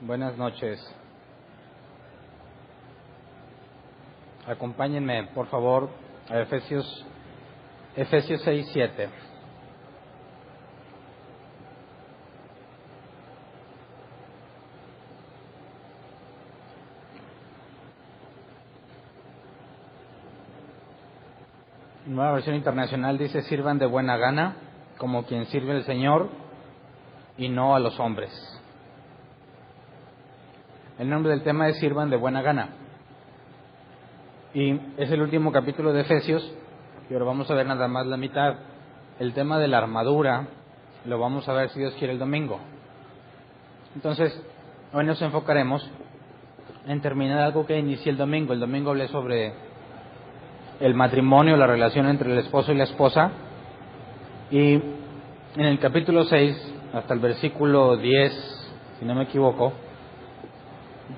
Buenas noches. Acompáñenme, por favor, a Efesios 6:7. Nueva versión internacional dice: sirvan de buena gana, como quien sirve al Señor y no a los hombres. El nombre del tema es sirvan de buena gana. Y es el último capítulo de Efesios, y ahora vamos a ver nada más la mitad. El tema de la armadura lo vamos a ver, si Dios quiere, el domingo. Entonces, hoy nos enfocaremos en terminar algo que inicié el domingo. El domingo hablé sobre el matrimonio, la relación entre el esposo y la esposa. Y en el capítulo 6, hasta el versículo 10, si no me equivoco,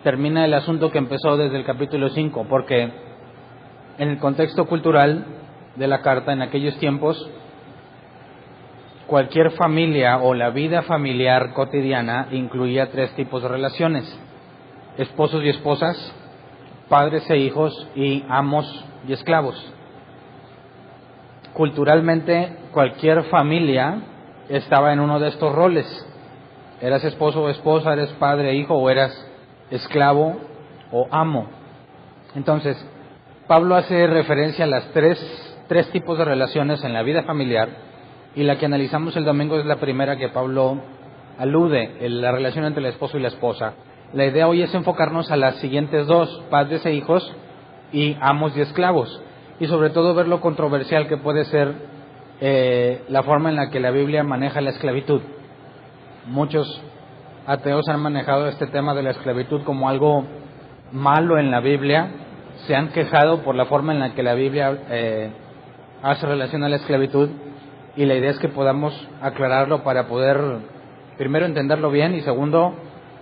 termina el asunto que empezó desde el capítulo 5, porque en el contexto cultural de la carta, en aquellos tiempos, cualquier familia o la vida familiar cotidiana incluía 3 tipos de relaciones: esposos y esposas, padres e hijos, y amos y esclavos. Culturalmente, cualquier familia estaba en uno de estos roles. Eras esposo o esposa, eres padre e hijo, o eras esclavo o amo. Entonces, Pablo hace referencia a las tres tipos de relaciones en la vida familiar, y la que analizamos el domingo es la primera que Pablo alude, la relación entre el esposo y la esposa. La idea hoy es enfocarnos a las siguientes 2, padres e hijos y amos y esclavos, y sobre todo ver lo controversial que puede ser la forma en la que la Biblia maneja la esclavitud. Muchos ateos han manejado este tema de la esclavitud como algo malo en la Biblia. Se han quejado por la forma en la que la Biblia hace relación a la esclavitud, y la idea es que podamos aclararlo para poder, primero, entenderlo bien, y segundo,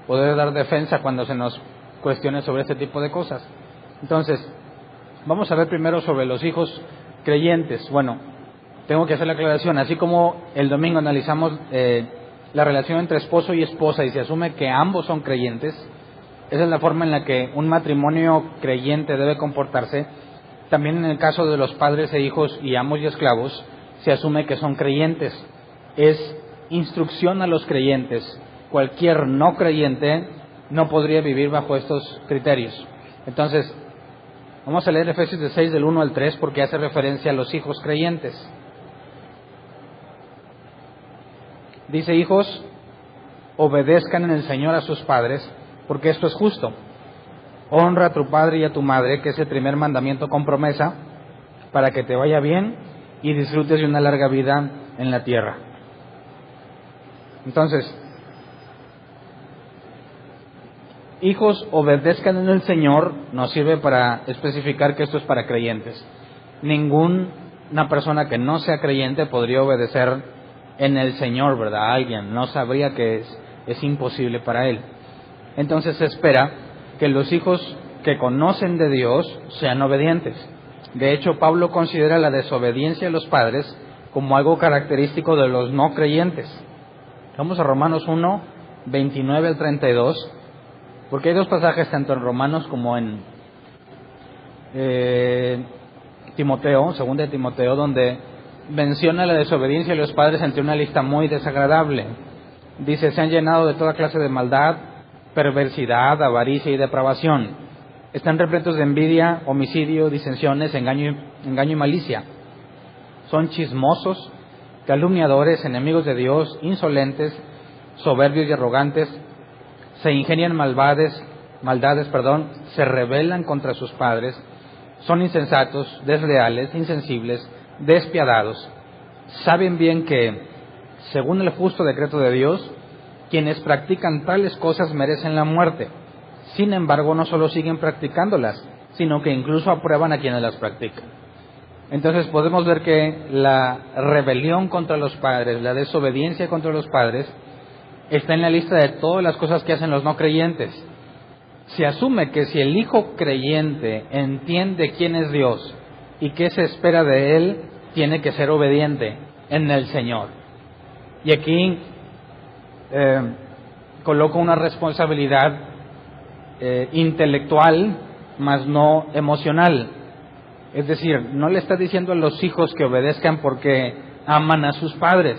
poder dar defensa cuando se nos cuestione sobre este tipo de cosas. Entonces, vamos a ver primero sobre los hijos creyentes. Bueno, tengo que hacer la aclaración. Así como el domingo analizamos la relación entre esposo y esposa y se asume que ambos son creyentes, esa es la forma en la que un matrimonio creyente debe comportarse. También en el caso de los padres e hijos y amos y esclavos, se asume que son creyentes. Es instrucción a los creyentes. Cualquier no creyente no podría vivir bajo estos criterios. Entonces, vamos a leer Efesios 6 del 1 al 3 porque hace referencia a los hijos creyentes. Dice: hijos, obedezcan en el Señor a sus padres, porque esto es justo. Honra a tu padre y a tu madre, que es el primer mandamiento con promesa, para que te vaya bien y disfrutes de una larga vida en la tierra. Entonces, hijos, obedezcan en el Señor, nos sirve para especificar que esto es para creyentes. Ninguna persona que no sea creyente podría obedecer en el Señor, ¿verdad? Alguien no sabría que es imposible para él. Entonces se espera que los hijos que conocen de Dios sean obedientes. De hecho, Pablo considera la desobediencia a los padres como algo característico de los no creyentes. Vamos a Romanos 1, 29 al 32, porque hay 2 pasajes tanto en Romanos como en Timoteo, 2 de Timoteo, donde menciona la desobediencia de los padres entre una lista muy desagradable. Dice: se han llenado de toda clase de maldad, perversidad, avaricia y depravación. Están repletos de envidia, homicidio, disensiones, engaño y malicia. Son chismosos, calumniadores, enemigos de Dios, insolentes, soberbios y arrogantes. Se ingenian maldades, se rebelan contra sus padres. Son insensatos, desleales, insensibles, despiadados. Saben bien que, según el justo decreto de Dios, quienes practican tales cosas merecen la muerte. Sin embargo, no solo siguen practicándolas, sino que incluso aprueban a quienes las practican. Entonces podemos ver que la rebelión contra los padres, la desobediencia contra los padres, está en la lista de todas las cosas que hacen los no creyentes. Se asume que si el hijo creyente entiende quién es Dios y qué se espera de él, tiene que ser obediente en el Señor. Y aquí coloca una responsabilidad intelectual, mas no emocional. Es decir, no le está diciendo a los hijos que obedezcan porque aman a sus padres.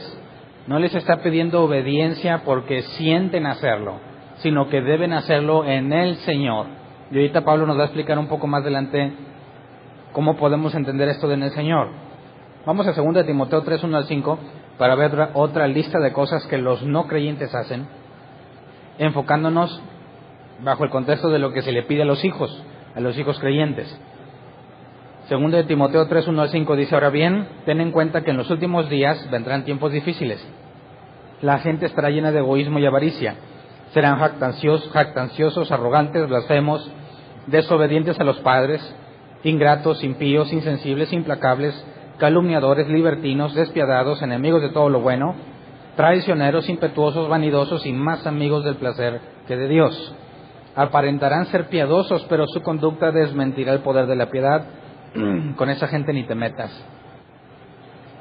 No les está pidiendo obediencia porque sienten hacerlo, sino que deben hacerlo en el Señor. Y ahorita Pablo nos va a explicar un poco más adelante cómo podemos entender esto de en el Señor. Vamos a 2 Timoteo 3, 1 al 5, para ver otra lista de cosas que los no creyentes hacen, enfocándonos bajo el contexto de lo que se le pide a los hijos creyentes. 2 Timoteo 3, 1 al 5 dice: ahora bien, ten en cuenta que en los últimos días vendrán tiempos difíciles. La gente estará llena de egoísmo y avaricia. Serán jactanciosos, arrogantes, blasfemos, desobedientes a los padres, ingratos, impíos, insensibles, implacables, calumniadores, libertinos, despiadados, enemigos de todo lo bueno, traicioneros, impetuosos, vanidosos y más amigos del placer que de Dios. Aparentarán ser piadosos, pero su conducta desmentirá el poder de la piedad. Con esa gente ni te metas.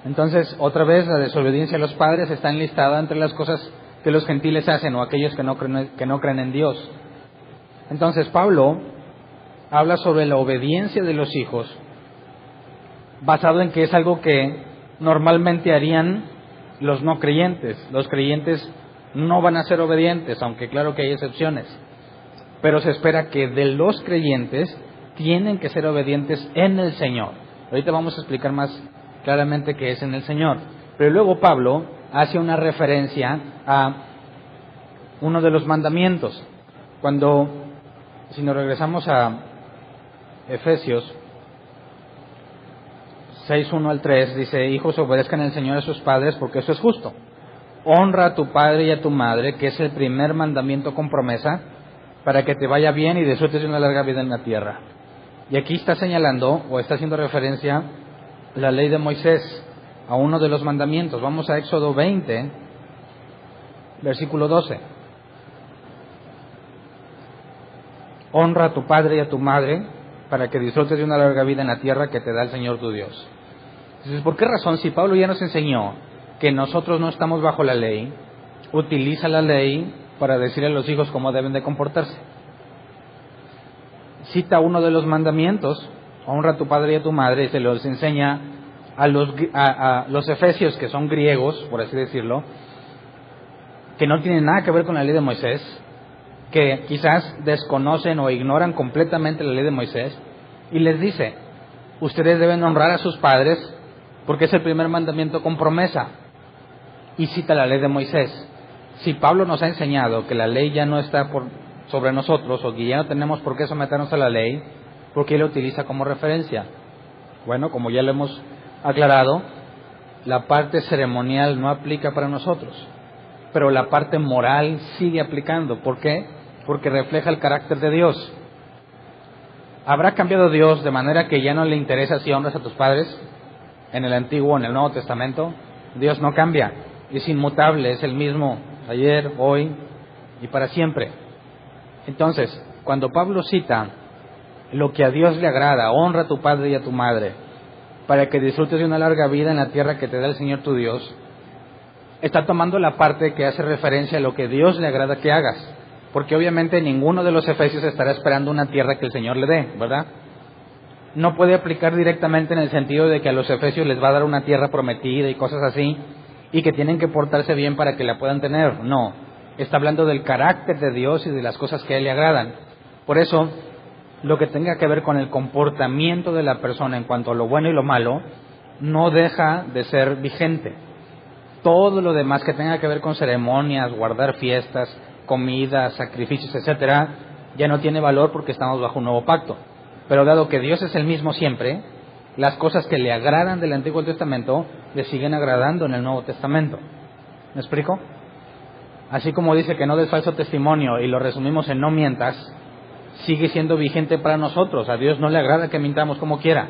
Entonces, otra vez, la desobediencia a los padres está enlistada entre las cosas que los gentiles hacen, o aquellos que no creen en Dios. Entonces, Pablo habla sobre la obediencia de los hijos, basado en que es algo que normalmente harían los no creyentes. Los creyentes no van a ser obedientes, aunque claro que hay excepciones. Pero se espera que de los creyentes tienen que ser obedientes en el Señor. Ahorita vamos a explicar más claramente qué es en el Señor. Pero luego Pablo hace una referencia a uno de los mandamientos. Si nos regresamos a Efesios 6, 1 al 3, dice: hijos, obedezcan al Señor a sus padres, porque eso es justo. Honra a tu padre y a tu madre, que es el primer mandamiento con promesa, para que te vaya bien y disfrutes de una larga vida en la tierra. Y aquí está señalando, o está haciendo referencia, la ley de Moisés, a uno de los mandamientos. Vamos a Éxodo 20, versículo 12. Honra a tu padre y a tu madre, para que disfrutes de una larga vida en la tierra que te da el Señor tu Dios. Entonces, ¿por qué razón, si Pablo ya nos enseñó que nosotros no estamos bajo la ley, utiliza la ley para decirle a los hijos cómo deben de comportarse? Cita uno de los mandamientos: honra a tu padre y a tu madre, y se los enseña a los efesios, que son griegos, por así decirlo, que no tienen nada que ver con la ley de Moisés, que quizás desconocen o ignoran completamente la ley de Moisés, y les dice: ustedes deben honrar a sus padres porque es el primer mandamiento con promesa. Y cita la ley de Moisés. Si Pablo nos ha enseñado que la ley ya no está sobre nosotros, o que ya no tenemos por qué someternos a la ley, ¿por qué la utiliza como referencia? Bueno, como ya lo hemos aclarado, la parte ceremonial no aplica para nosotros, pero la parte moral sigue aplicando. ¿Por qué? Porque refleja el carácter de Dios. ¿Habrá cambiado Dios de manera que ya no le interesa si honras a tus padres? En el Antiguo o en el Nuevo Testamento, Dios no cambia, es inmutable, es el mismo ayer, hoy y para siempre. Entonces, cuando Pablo cita lo que a Dios le agrada: honra a tu padre y a tu madre, para que disfrutes de una larga vida en la tierra que te da el Señor tu Dios, está tomando la parte que hace referencia a lo que Dios le agrada que hagas, porque obviamente ninguno de los efesios estará esperando una tierra que el Señor le dé, ¿verdad? No puede aplicar directamente en el sentido de que a los efesios les va a dar una tierra prometida y cosas así, y que tienen que portarse bien para que la puedan tener. No, está hablando del carácter de Dios y de las cosas que a Él le agradan. Por eso, lo que tenga que ver con el comportamiento de la persona en cuanto a lo bueno y lo malo, no deja de ser vigente. Todo lo demás que tenga que ver con ceremonias, guardar fiestas, comidas, sacrificios, etcétera, ya no tiene valor porque estamos bajo un nuevo pacto. Pero dado que Dios es el mismo siempre, las cosas que le agradan del Antiguo Testamento le siguen agradando en el Nuevo Testamento. ¿Me explico? Así como dice que no des falso testimonio y lo resumimos en no mientas, sigue siendo vigente para nosotros. A Dios no le agrada que mintamos como quiera.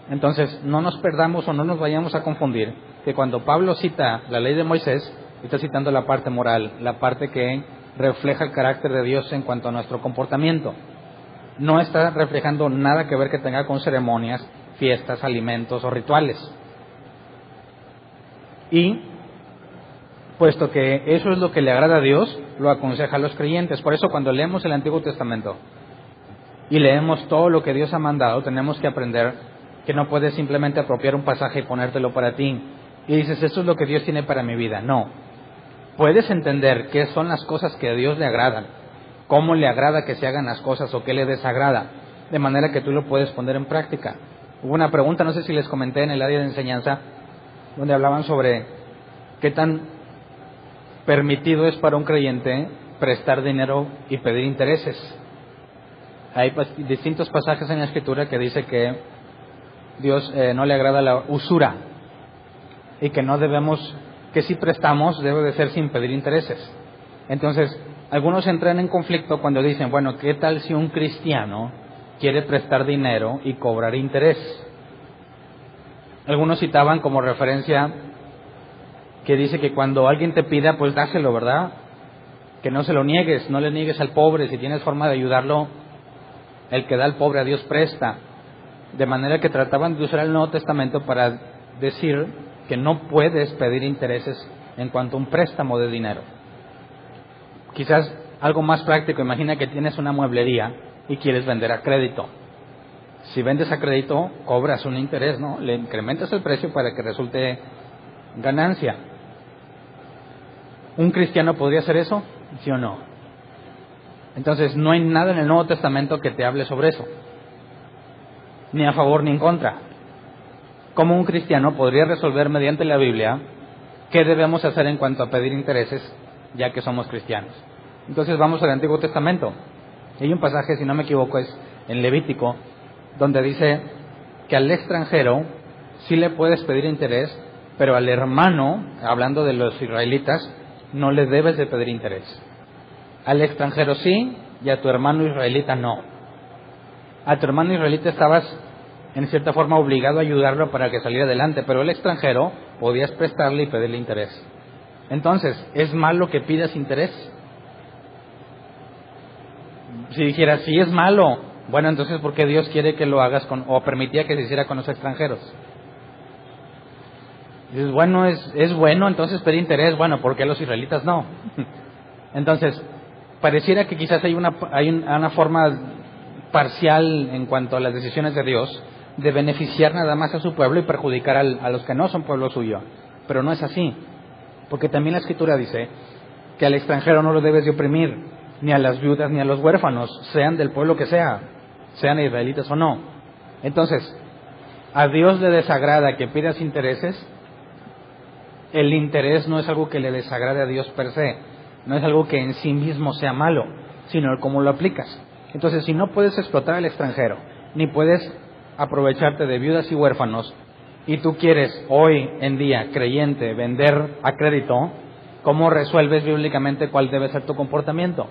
Entonces, no nos perdamos o no nos vayamos a confundir que cuando Pablo cita la ley de Moisés, está citando la parte moral, la parte que refleja el carácter de Dios en cuanto a nuestro comportamiento. No está reflejando nada que ver que tenga con ceremonias, fiestas, alimentos o rituales. Y puesto que eso es lo que le agrada a Dios, lo aconseja a los creyentes. Por eso cuando leemos el Antiguo Testamento y leemos todo lo que Dios ha mandado, tenemos que aprender que no puedes simplemente apropiar un pasaje y ponértelo para ti. Y dices, esto es lo que Dios tiene para mi vida. No. Puedes entender qué son las cosas que a Dios le agradan, cómo le agrada que se hagan las cosas o qué le desagrada, de manera que tú lo puedes poner en práctica. Hubo una pregunta, no sé si les comenté en el área de enseñanza, donde hablaban sobre qué tan permitido es para un creyente prestar dinero y pedir intereses. Hay distintos pasajes en la Escritura que dice que Dios no le agrada la usura y que no debemos, que si prestamos debe de ser sin pedir intereses. Entonces, algunos entran en conflicto cuando dicen, bueno, ¿qué tal si un cristiano quiere prestar dinero y cobrar interés? Algunos citaban como referencia que dice que cuando alguien te pida, pues dáselo, ¿verdad? Que no se lo niegues, no le niegues al pobre, si tienes forma de ayudarlo, el que da al pobre a Dios presta. De manera que trataban de usar el Nuevo Testamento para decir que no puedes pedir intereses en cuanto a un préstamo de dinero. Quizás algo más práctico, imagina que tienes una mueblería y quieres vender a crédito. Si vendes a crédito, cobras un interés, ¿no? Le incrementas el precio para que resulte ganancia. ¿Un cristiano podría hacer eso? ¿Sí o no? Entonces, no hay nada en el Nuevo Testamento que te hable sobre eso, ni a favor ni en contra. ¿Cómo un cristiano podría resolver mediante la Biblia qué debemos hacer en cuanto a pedir intereses, ya que somos cristianos? Entonces vamos al Antiguo Testamento. Hay un pasaje, si no me equivoco, es en Levítico, donde dice que al extranjero sí le puedes pedir interés, pero al hermano, hablando de los israelitas, no le debes de pedir interés. Al extranjero sí, y a tu hermano israelita no. A tu hermano israelita estabas en cierta forma obligado a ayudarlo para que saliera adelante, pero al extranjero podías prestarle y pedirle interés. Entonces, ¿es malo que pidas interés? Si dijeras, sí es malo, bueno, entonces ¿por qué Dios quiere que lo hagas o permitía que se hiciera con los extranjeros? Dices, bueno, es bueno entonces pedir interés, bueno, ¿por qué los israelitas no? Entonces, pareciera que quizás hay una forma parcial en cuanto a las decisiones de Dios, de beneficiar nada más a su pueblo y perjudicar a los que no son pueblo suyo. Pero no es así, porque también la Escritura dice que al extranjero no lo debes de oprimir, ni a las viudas ni a los huérfanos, sean del pueblo que sea, sean israelitas o no. Entonces, a Dios le desagrada que pidas intereses. El interés no es algo que le desagrade a Dios per se, no es algo que en sí mismo sea malo, sino el cómo lo aplicas. Entonces, si no puedes explotar al extranjero, ni puedes aprovecharte de viudas y huérfanos, y tú quieres hoy en día, creyente, vender a crédito, ¿cómo resuelves bíblicamente cuál debe ser tu comportamiento?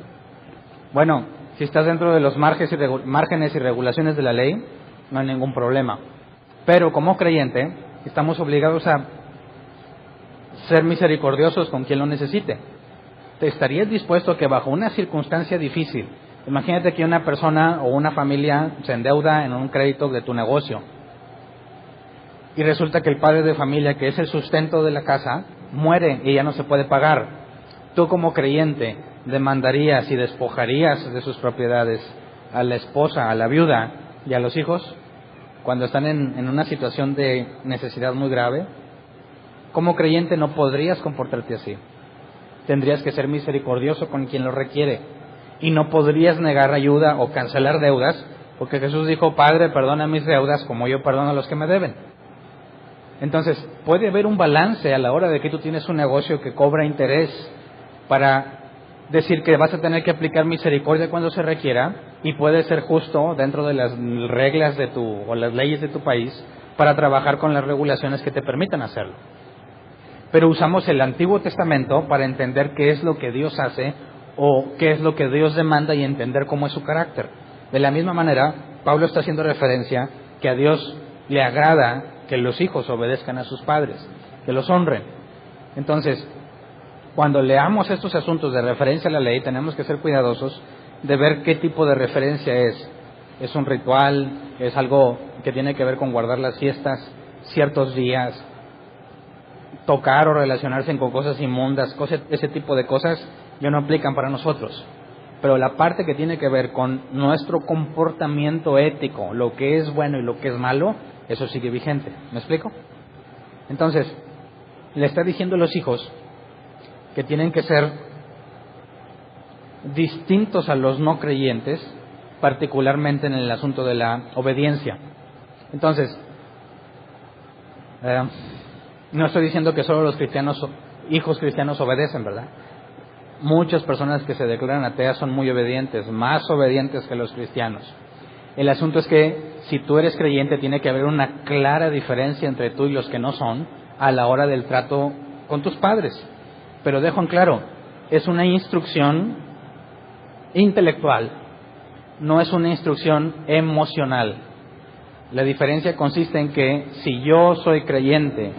Bueno, si estás dentro de los márgenes y regulaciones de la ley, no hay ningún problema. Pero como creyente, estamos obligados a ser misericordiosos con quien lo necesite. ¿Te estarías dispuesto a que bajo una circunstancia difícil, imagínate que una persona o una familia se endeuda en un crédito de tu negocio y resulta que el padre de familia, que es el sustento de la casa, muere y ya no se puede pagar? Tú como creyente demandarías y despojarías de sus propiedades a la esposa, a la viuda y a los hijos cuando están en una situación de necesidad muy grave. Como creyente no podrías comportarte así. Tendrías que ser misericordioso con quien lo requiere. Y no podrías negar ayuda o cancelar deudas, porque Jesús dijo, Padre, perdona mis deudas como yo perdono a los que me deben. Entonces, puede haber un balance a la hora de que tú tienes un negocio que cobra interés, para decir que vas a tener que aplicar misericordia cuando se requiera, y puede ser justo dentro de las reglas o las leyes de tu país, para trabajar con las regulaciones que te permitan hacerlo. Pero usamos el Antiguo Testamento para entender qué es lo que Dios hace o qué es lo que Dios demanda y entender cómo es su carácter. De la misma manera, Pablo está haciendo referencia que a Dios le agrada que los hijos obedezcan a sus padres, que los honren. Entonces, cuando leamos estos asuntos de referencia a la ley, tenemos que ser cuidadosos de ver qué tipo de referencia es. ¿Es un ritual? ¿Es algo que tiene que ver con guardar las fiestas, ciertos días? tocar o relacionarse con cosas inmundas, ese tipo de cosas ya no aplican para nosotros. Pero la parte que tiene que ver con nuestro comportamiento ético, lo que es bueno y lo que es malo, eso sigue vigente. ¿Me explico? Entonces, le está diciendo a los hijos que tienen que ser distintos a los no creyentes, particularmente en el asunto de la obediencia. Entonces, no estoy diciendo que solo los hijos cristianos obedecen, ¿verdad? Muchas personas que se declaran ateas son muy obedientes, más obedientes que los cristianos. El asunto es que si tú eres creyente tiene que haber una clara diferencia entre tú y los que no son a la hora del trato con tus padres. Pero dejo en claro, es una instrucción intelectual, no es una instrucción emocional. La diferencia consiste en que si yo soy creyente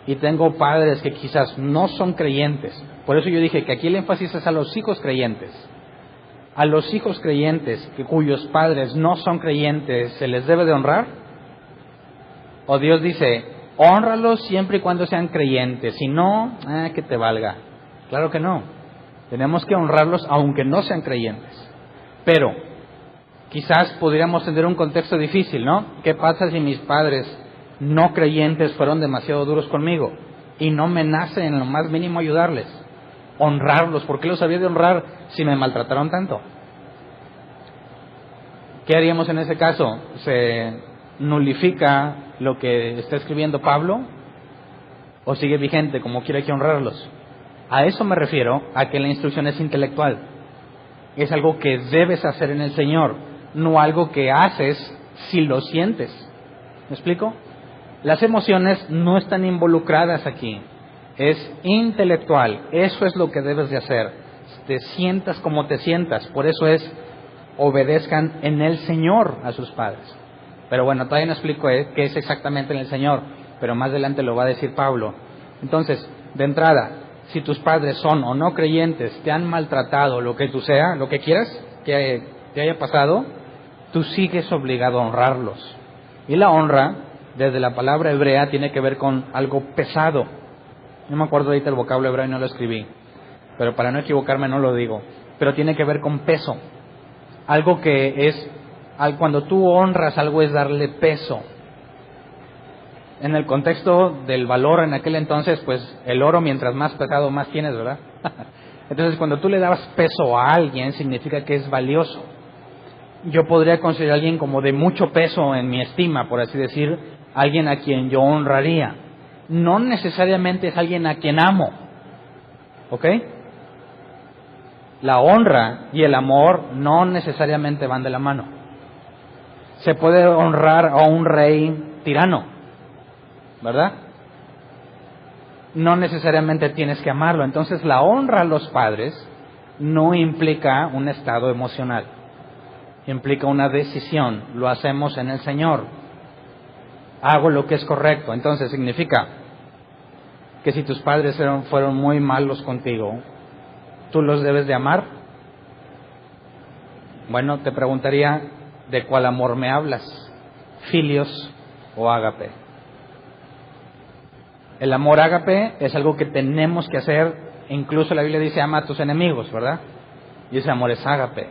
y tengo padres que quizás no son creyentes, por eso yo dije que aquí el énfasis es a los hijos creyentes. A los hijos creyentes cuyos padres no son creyentes, ¿se les debe de honrar? O Dios dice, hónralos siempre y cuando sean creyentes, si no, que te valga. Claro que no. Tenemos que honrarlos aunque no sean creyentes. Pero quizás podríamos tener un contexto difícil, ¿no? ¿Qué pasa si mis padres no creyentes fueron demasiado duros conmigo y no me nace en lo más mínimo ayudarles? Honrarlos, ¿por qué los había de honrar si me maltrataron tanto? ¿Qué haríamos en ese caso? ¿Se nulifica lo que está escribiendo Pablo? ¿O sigue vigente como quiere que honrarlos? A eso me refiero, a que la instrucción es intelectual. Es algo que debes hacer en el Señor, no algo que haces si lo sientes. ¿Me explico? Las emociones no están involucradas aquí. Es intelectual. Eso es lo que debes de hacer. Te sientas como te sientas. Por eso es, obedezcan en el Señor a sus padres. Pero bueno, todavía no explico qué es exactamente en el Señor, pero más adelante lo va a decir Pablo. Entonces, de entrada, si tus padres son o no creyentes, te han maltratado, lo que tú sea, lo que quieras que te haya pasado, tú sigues obligado a honrarlos. Y la honra, desde la palabra hebrea, tiene que ver con algo pesado. No me acuerdo ahorita el vocablo hebreo y no lo escribí, pero para no equivocarme no lo digo. Pero tiene que ver con peso. Algo que es, cuando tú honras algo es darle peso. En el contexto del valor en aquel entonces, pues el oro mientras más pesado más tienes, ¿verdad? Entonces cuando tú le dabas peso a alguien significa que es valioso. Yo podría considerar a alguien como de mucho peso en mi estima, por así decir, alguien a quien yo honraría. No necesariamente es alguien a quien amo, ¿ok? La honra y el amor no necesariamente van de la mano. Se puede honrar a un rey tirano, ¿verdad? No necesariamente tienes que amarlo. Entonces la honra a los padres no implica un estado emocional, implica una decisión. Lo hacemos en el Señor. Hago lo que es correcto. Entonces significa que si tus padres fueron muy malos contigo, ¿tú los debes de amar? Bueno, te preguntaría, ¿de cuál amor me hablas? ¿Filios o ágape? El amor ágape es algo que tenemos que hacer. Incluso la Biblia dice, ama a tus enemigos, ¿verdad? Y ese amor es ágape.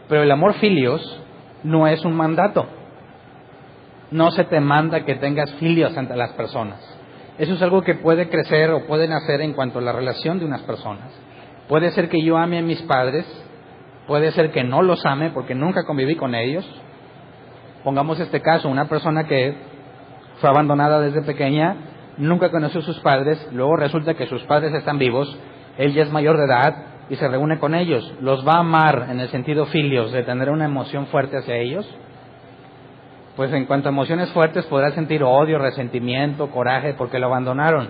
Pero el amor filios no es un mandato. No se te manda que tengas filios ante las personas. Eso es algo que puede crecer o puede nacer en cuanto a la relación de unas personas. Puede ser que yo ame a mis padres, puede ser que no los ame porque nunca conviví con ellos. Pongamos este caso, una persona que fue abandonada desde pequeña, nunca conoció a sus padres, luego resulta que sus padres están vivos, él ya es mayor de edad y se reúne con ellos. ¿Los va a amar en el sentido filios, de tener una emoción fuerte hacia ellos? Pues en cuanto a emociones fuertes podrá sentir odio, resentimiento, coraje porque lo abandonaron.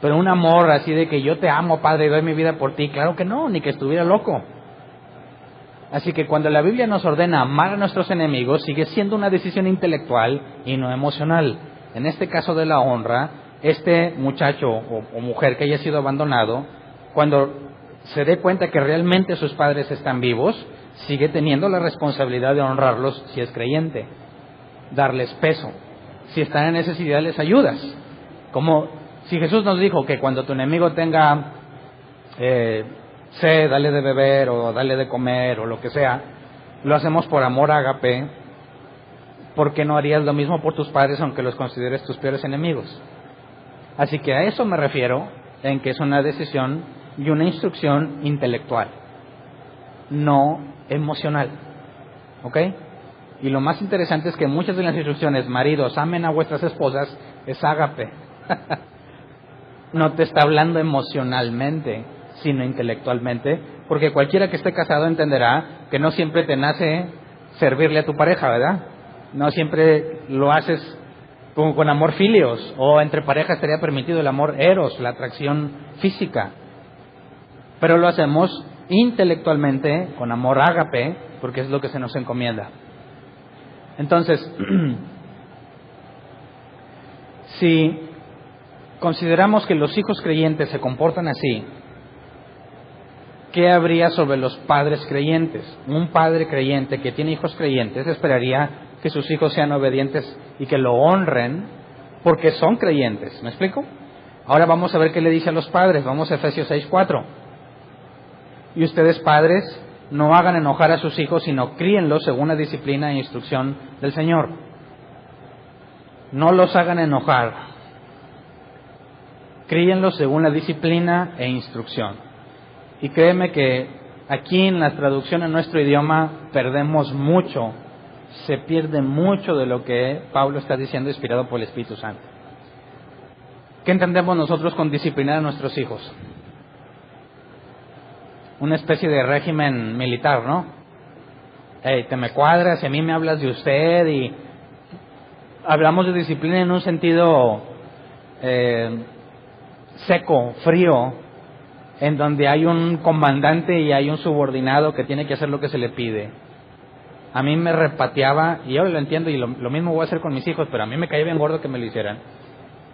Pero un amor así de que yo te amo, Padre, y doy mi vida por ti, claro que no, ni que estuviera loco. Así que cuando la Biblia nos ordena amar a nuestros enemigos, sigue siendo una decisión intelectual y no emocional. En este caso de la honra, este muchacho o mujer que haya sido abandonado, cuando se dé cuenta que realmente sus padres están vivos, sigue teniendo la responsabilidad de honrarlos si es creyente, darles peso. Si están en necesidad, les ayudas. Como Si Jesús nos dijo que cuando tu enemigo tenga sed, dale de beber o dale de comer o lo que sea, lo hacemos por amor ágape, ¿por qué no harías lo mismo por tus padres aunque los consideres tus peores enemigos? Así que a eso me refiero en que es una decisión y una instrucción intelectual, no emocional. ¿Ok? Y lo más interesante es que muchas de las instrucciones, maridos, amen a vuestras esposas, es ágape. No te está hablando emocionalmente, sino intelectualmente, porque cualquiera que esté casado entenderá que no siempre te nace servirle a tu pareja, ¿verdad? No siempre lo haces con amor filios, o entre parejas estaría permitido el amor eros, la atracción física, pero lo hacemos intelectualmente, con amor ágape, porque es lo que se nos encomienda. Entonces, si consideramos que los hijos creyentes se comportan así, ¿qué habría sobre los padres creyentes? Un padre creyente que tiene hijos creyentes esperaría que sus hijos sean obedientes y que lo honren porque son creyentes. ¿Me explico? Ahora vamos a ver qué le dice a los padres. Vamos a Efesios 6:4. Y ustedes, padres, no hagan enojar a sus hijos, sino críenlos según la disciplina e instrucción del Señor. No los hagan enojar. Críenlos según la disciplina e instrucción. Y créeme que aquí en la traducción en nuestro idioma perdemos mucho, se pierde mucho de lo que Pablo está diciendo inspirado por el Espíritu Santo. ¿Qué entendemos nosotros con disciplinar a nuestros hijos? Una especie de régimen militar, ¿no? Hey, te me cuadras, y a mí me hablas de usted, y hablamos de disciplina en un sentido seco, frío, en donde hay un comandante y hay un subordinado que tiene que hacer lo que se le pide. A mí me repateaba, y yo lo entiendo, y lo mismo voy a hacer con mis hijos, pero a mí me caía bien gordo que me lo hicieran,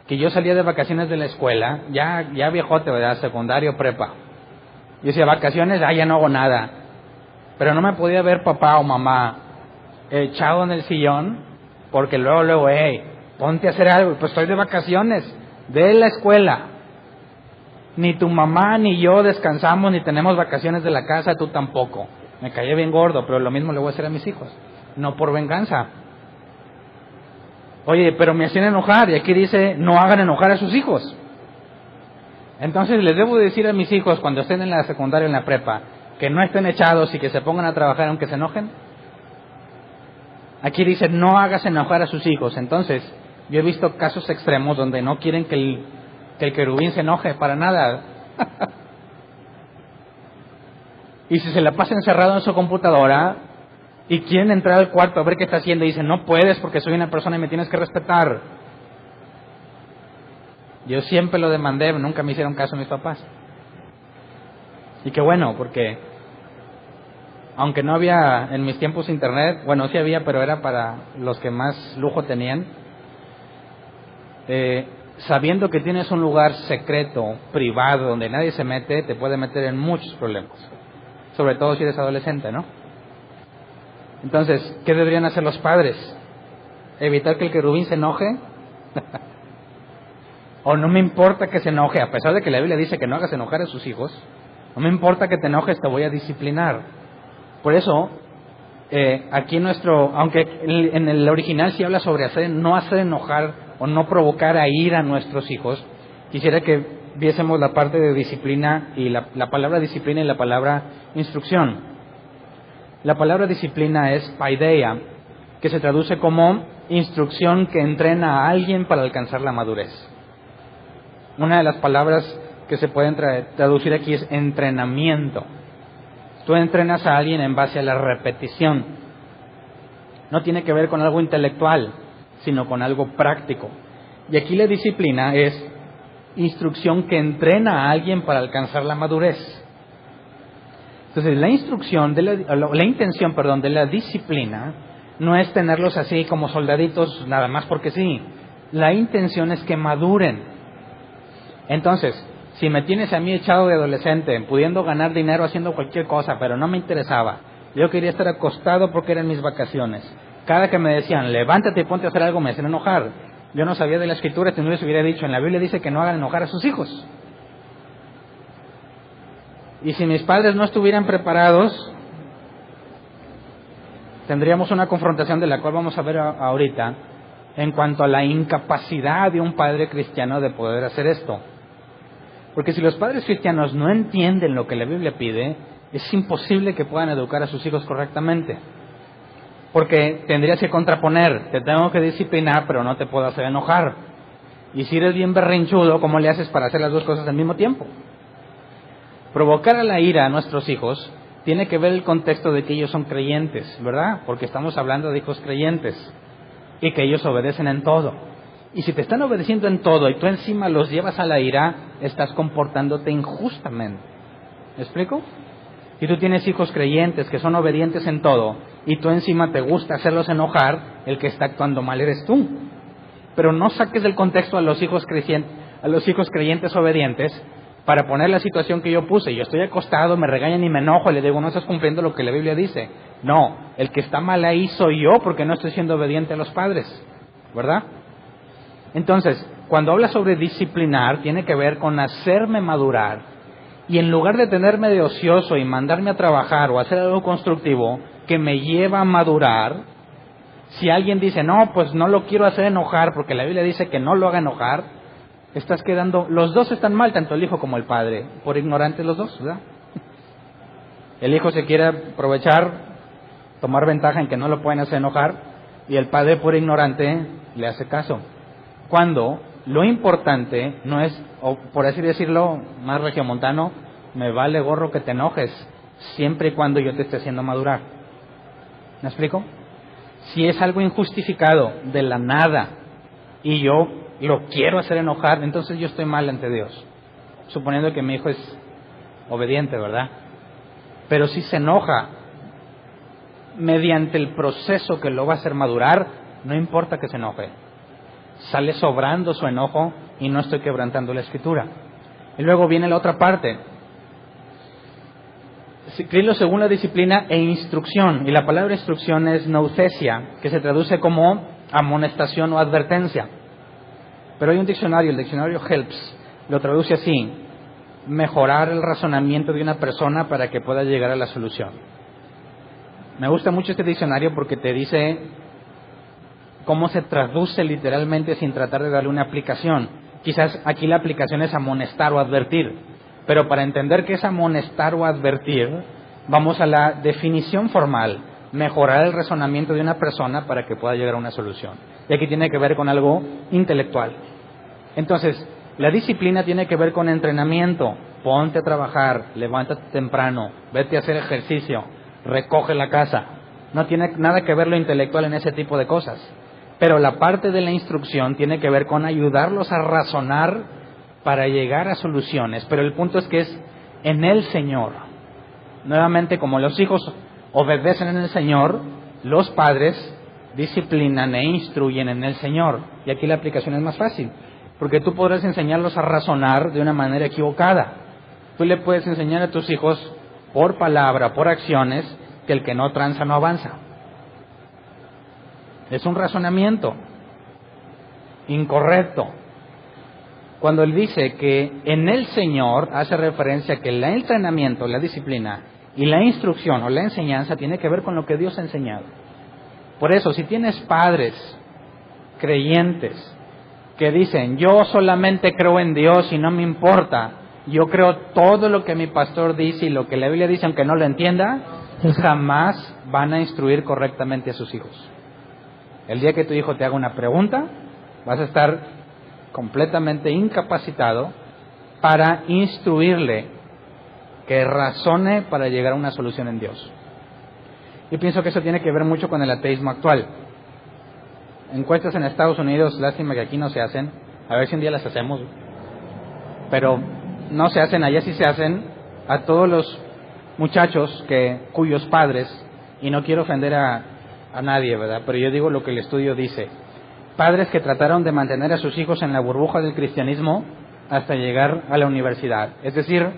que yo salía de vacaciones de la escuela, ya viejote, ¿verdad? Secundario, prepa. Yo decía, vacaciones, ya no hago nada. Pero no me podía ver papá o mamá echado en el sillón, porque luego, hey, ponte a hacer algo. Pues estoy de vacaciones de la escuela. Ni tu mamá ni yo descansamos, ni tenemos vacaciones de la casa, tú tampoco. Me caía bien gordo, pero lo mismo le voy a hacer a mis hijos. No por venganza. Oye, pero me hacían enojar, y aquí dice, no hagan enojar a sus hijos. Entonces les debo decir a mis hijos cuando estén en la secundaria, en la prepa, que no estén echados y que se pongan a trabajar aunque se enojen. Aquí dice, no hagas enojar a sus hijos. Entonces, yo he visto casos extremos donde no quieren que el querubín se enoje para nada. Y si se la pasa encerrado en su computadora y quieren entrar al cuarto a ver qué está haciendo, y dicen, no puedes porque soy una persona y me tienes que respetar. Yo siempre lo demandé, nunca me hicieron caso mis papás. Y qué bueno, porque aunque no había en mis tiempos internet, bueno, sí había, pero era para los que más lujo tenían, sabiendo que tienes un lugar secreto, privado, donde nadie se mete, te puede meter en muchos problemas, sobre todo si eres adolescente, ¿no? Entonces, ¿qué deberían hacer los padres? ¿Evitar que el querubín se enoje? O no me importa que se enoje, a pesar de que la Biblia dice que no hagas enojar a sus hijos, no me importa que te enojes, te voy a disciplinar. Por eso, aquí aunque en el original sí habla sobre no hacer enojar o no provocar a ira a nuestros hijos, quisiera que viésemos la parte de disciplina y la palabra disciplina y la palabra instrucción. La palabra disciplina es paideia, que se traduce como instrucción que entrena a alguien para alcanzar la madurez. Una de las palabras que se pueden traducir aquí es entrenamiento. Tú entrenas a alguien en base a la repetición. No tiene que ver con algo intelectual, sino con algo práctico. Y aquí la disciplina es instrucción que entrena a alguien para alcanzar la madurez. Entonces, la intención de la disciplina no es tenerlos así como soldaditos nada más porque sí. La intención es que maduren. Entonces, si me tienes a mí echado de adolescente, pudiendo ganar dinero haciendo cualquier cosa, pero no me interesaba, yo quería estar acostado porque eran mis vacaciones. Cada que me decían, levántate y ponte a hacer algo, me hacían enojar. Yo no sabía de la Escritura, si no les hubiera dicho, en la Biblia dice que no hagan enojar a sus hijos. Y si mis padres no estuvieran preparados, tendríamos una confrontación de la cual vamos a ver ahorita, en cuanto a la incapacidad de un padre cristiano de poder hacer esto. Porque si los padres cristianos no entienden lo que la Biblia pide, es imposible que puedan educar a sus hijos correctamente. Porque tendrías que contraponer, te tengo que disciplinar, pero no te puedo hacer enojar. Y si eres bien berrinchudo, ¿cómo le haces para hacer las dos cosas al mismo tiempo? Provocar a la ira a nuestros hijos tiene que ver el contexto de que ellos son creyentes, ¿verdad? Porque estamos hablando de hijos creyentes y que ellos obedecen en todo. Y si te están obedeciendo en todo y tú encima los llevas a la ira, estás comportándote injustamente. ¿Me explico? Si tú tienes hijos creyentes que son obedientes en todo y tú encima te gusta hacerlos enojar, el que está actuando mal eres tú. Pero no saques del contexto a los hijos creyentes obedientes para poner la situación que yo puse. Yo estoy acostado, me regañan y me enojo y le digo, no estás cumpliendo lo que la Biblia dice. No, el que está mal ahí soy yo porque no estoy siendo obediente a los padres, ¿verdad? Entonces, cuando habla sobre disciplinar, tiene que ver con hacerme madurar. Y en lugar de tenerme de ocioso y mandarme a trabajar o hacer algo constructivo que me lleva a madurar, si alguien dice, no, pues no lo quiero hacer enojar porque la Biblia dice que no lo haga enojar, estás quedando, los dos están mal, tanto el hijo como el padre, por ignorantes los dos, ¿verdad? El hijo se quiere aprovechar, tomar ventaja en que no lo pueden hacer enojar, y el padre, por ignorante, le hace caso. Cuando lo importante no es, o por así decirlo, más regiomontano, me vale gorro que te enojes, siempre y cuando yo te esté haciendo madurar. ¿Me explico? Si es algo injustificado, de la nada, y yo lo quiero hacer enojar, entonces yo estoy mal ante Dios, suponiendo que mi hijo es obediente, ¿verdad? Pero si se enoja mediante el proceso que lo va a hacer madurar, no importa que se enoje, sale sobrando su enojo y no estoy quebrantando la Escritura. Y luego viene la otra parte, criarlo según la disciplina e instrucción, y la palabra instrucción es nouthesia, que se traduce como amonestación o advertencia. Pero hay un diccionario, el diccionario Helps, lo traduce así: mejorar el razonamiento de una persona para que pueda llegar a la solución. Me gusta mucho este diccionario porque te dice cómo se traduce literalmente sin tratar de darle una aplicación. Quizás aquí la aplicación es amonestar o advertir, pero para entender qué es amonestar o advertir, vamos a la definición formal: mejorar el razonamiento de una persona para que pueda llegar a una solución. Y aquí tiene que ver con algo intelectual. Entonces, la disciplina tiene que ver con entrenamiento. Ponte a trabajar, levántate temprano, vete a hacer ejercicio, recoge la casa. No tiene nada que ver lo intelectual en ese tipo de cosas. Pero la parte de la instrucción tiene que ver con ayudarlos a razonar para llegar a soluciones. Pero el punto es que es en el Señor. Nuevamente, como los hijos obedecen en el Señor, los padres disciplinan e instruyen en el Señor. Y aquí la aplicación es más fácil, porque tú podrás enseñarlos a razonar de una manera equivocada. Tú le puedes enseñar a tus hijos por palabra, por acciones, que el que no tranza no avanza. Es un razonamiento incorrecto. Cuando él dice que en el Señor, hace referencia a que el entrenamiento, la disciplina y la instrucción o la enseñanza tiene que ver con lo que Dios ha enseñado. Por eso, si tienes padres creyentes que dicen, yo solamente creo en Dios y no me importa, yo creo todo lo que mi pastor dice y lo que la Biblia dice aunque no lo entienda, jamás van a instruir correctamente a sus hijos. El día que tu hijo te haga una pregunta, vas a estar completamente incapacitado para instruirle, que razone para llegar a una solución en Dios. Yo pienso que eso tiene que ver mucho con el ateísmo actual. Encuestas en Estados Unidos, lástima que aquí no se hacen, a ver si un día las hacemos, pero no se hacen, allá sí se hacen, a todos los muchachos cuyos padres, y no quiero ofender a nadie, ¿verdad? Pero yo digo lo que el estudio dice: padres que trataron de mantener a sus hijos en la burbuja del cristianismo hasta llegar a la universidad, es decir,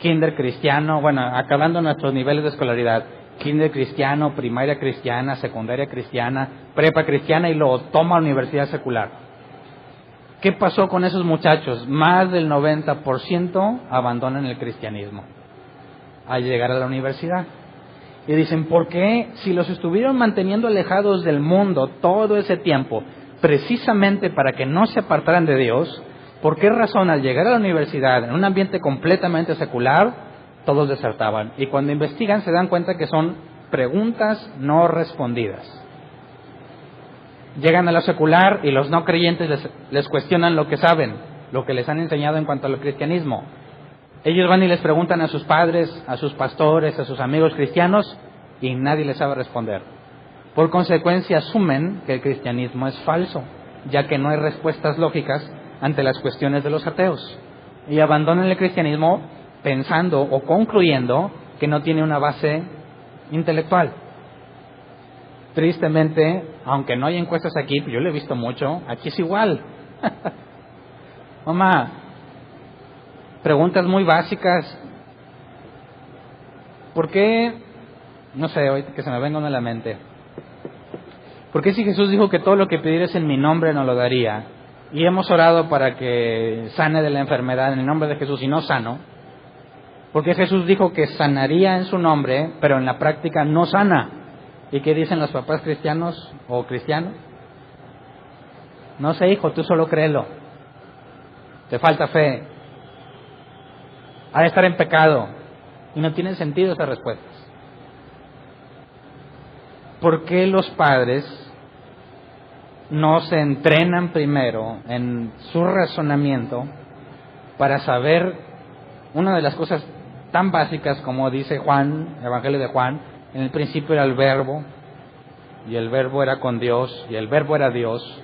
kinder cristiano, bueno, acabando nuestros niveles de escolaridad, kinder cristiano, primaria cristiana, secundaria cristiana, prepa cristiana y luego toma universidad secular. ¿Qué pasó con esos muchachos? Más del 90% abandonan el cristianismo al llegar a la universidad. Y dicen, ¿por qué? Si los estuvieron manteniendo alejados del mundo todo ese tiempo, precisamente para que no se apartaran de Dios, ¿por qué razón al llegar a la universidad, en un ambiente completamente secular, todos desertaban? Y cuando investigan se dan cuenta que son preguntas no respondidas. Llegan a lo secular y los no creyentes les cuestionan lo que saben, lo que les han enseñado en cuanto al cristianismo. Ellos van y les preguntan a sus padres, a sus pastores, a sus amigos cristianos, y nadie les sabe responder. Por consecuencia, asumen que el cristianismo es falso, ya que no hay respuestas lógicas ante las cuestiones de los ateos. Y abandonan el cristianismo pensando o concluyendo que no tiene una base intelectual. Tristemente, aunque no hay encuestas aquí, yo lo he visto mucho, aquí es igual. Mamá, preguntas muy básicas. ¿Por qué? No sé, ahorita que se me venga una a la mente. ¿Por qué si Jesús dijo que todo lo que pidieras en mi nombre nos lo daría? Y hemos orado para que sane de la enfermedad en el nombre de Jesús y no sano. ¿Por qué Jesús dijo que sanaría en su nombre, pero en la práctica no sana? ¿Y qué dicen los papás cristianos o cristianos? No sé, hijo, tú solo créelo. Te falta fe. Ha de estar en pecado. Y no tienen sentido esas respuestas. ¿Por qué los padres no se entrenan primero en su razonamiento para saber una de las cosas tan básicas como dice Juan, el Evangelio de Juan? En el principio era el verbo, y el verbo era con Dios, y el verbo era Dios,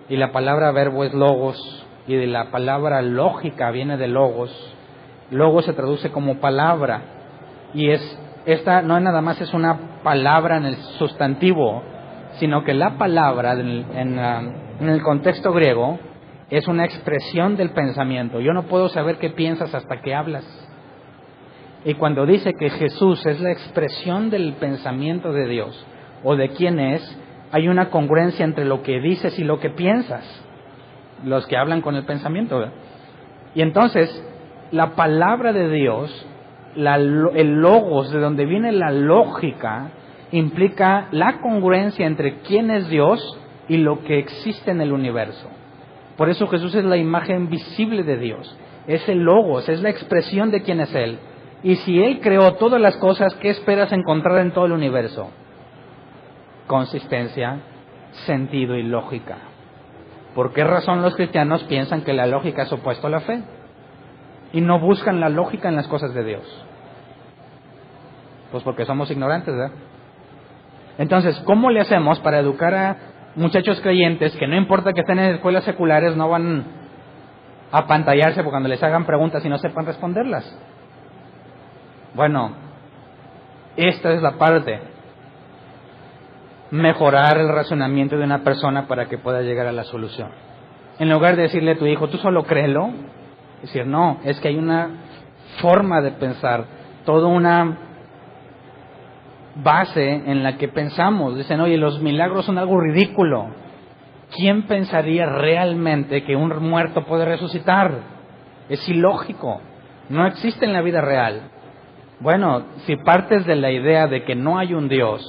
y la palabra verbo es logos, y de la palabra lógica viene de logos. Logos se traduce como palabra, y esta no nada más es una palabra en el sustantivo, sino que la palabra en el contexto griego es una expresión del pensamiento. Yo no puedo saber qué piensas hasta que hablas. Y cuando dice que Jesús es la expresión del pensamiento de Dios, o de quién es, hay una congruencia entre lo que dices y lo que piensas, los que hablan con el pensamiento, ¿verdad? Y entonces, la palabra de Dios, el logos, de donde viene la lógica, implica la congruencia entre quién es Dios y lo que existe en el universo. Por eso Jesús es la imagen visible de Dios, es el logos, es la expresión de quién es Él. Y si Él creó todas las cosas, ¿qué esperas encontrar en todo el universo? Consistencia, sentido y lógica. ¿Por qué razón los cristianos piensan que la lógica es opuesto a la fe? Y no buscan la lógica en las cosas de Dios. Pues porque somos ignorantes, ¿verdad? Entonces, ¿cómo le hacemos para educar a muchachos creyentes que no importa que estén en escuelas seculares, no van a apantallarse porque cuando les hagan preguntas y no sepan responderlas? Bueno, esta es la parte. Mejorar el razonamiento de una persona para que pueda llegar a la solución. En lugar de decirle a tu hijo, tú solo créelo, decir, no, es que hay una forma de pensar, toda una base en la que pensamos. Dicen, oye, los milagros son algo ridículo. ¿Quién pensaría realmente que un muerto puede resucitar? Es ilógico, no existe en la vida real. Bueno, si partes de la idea de que no hay un Dios,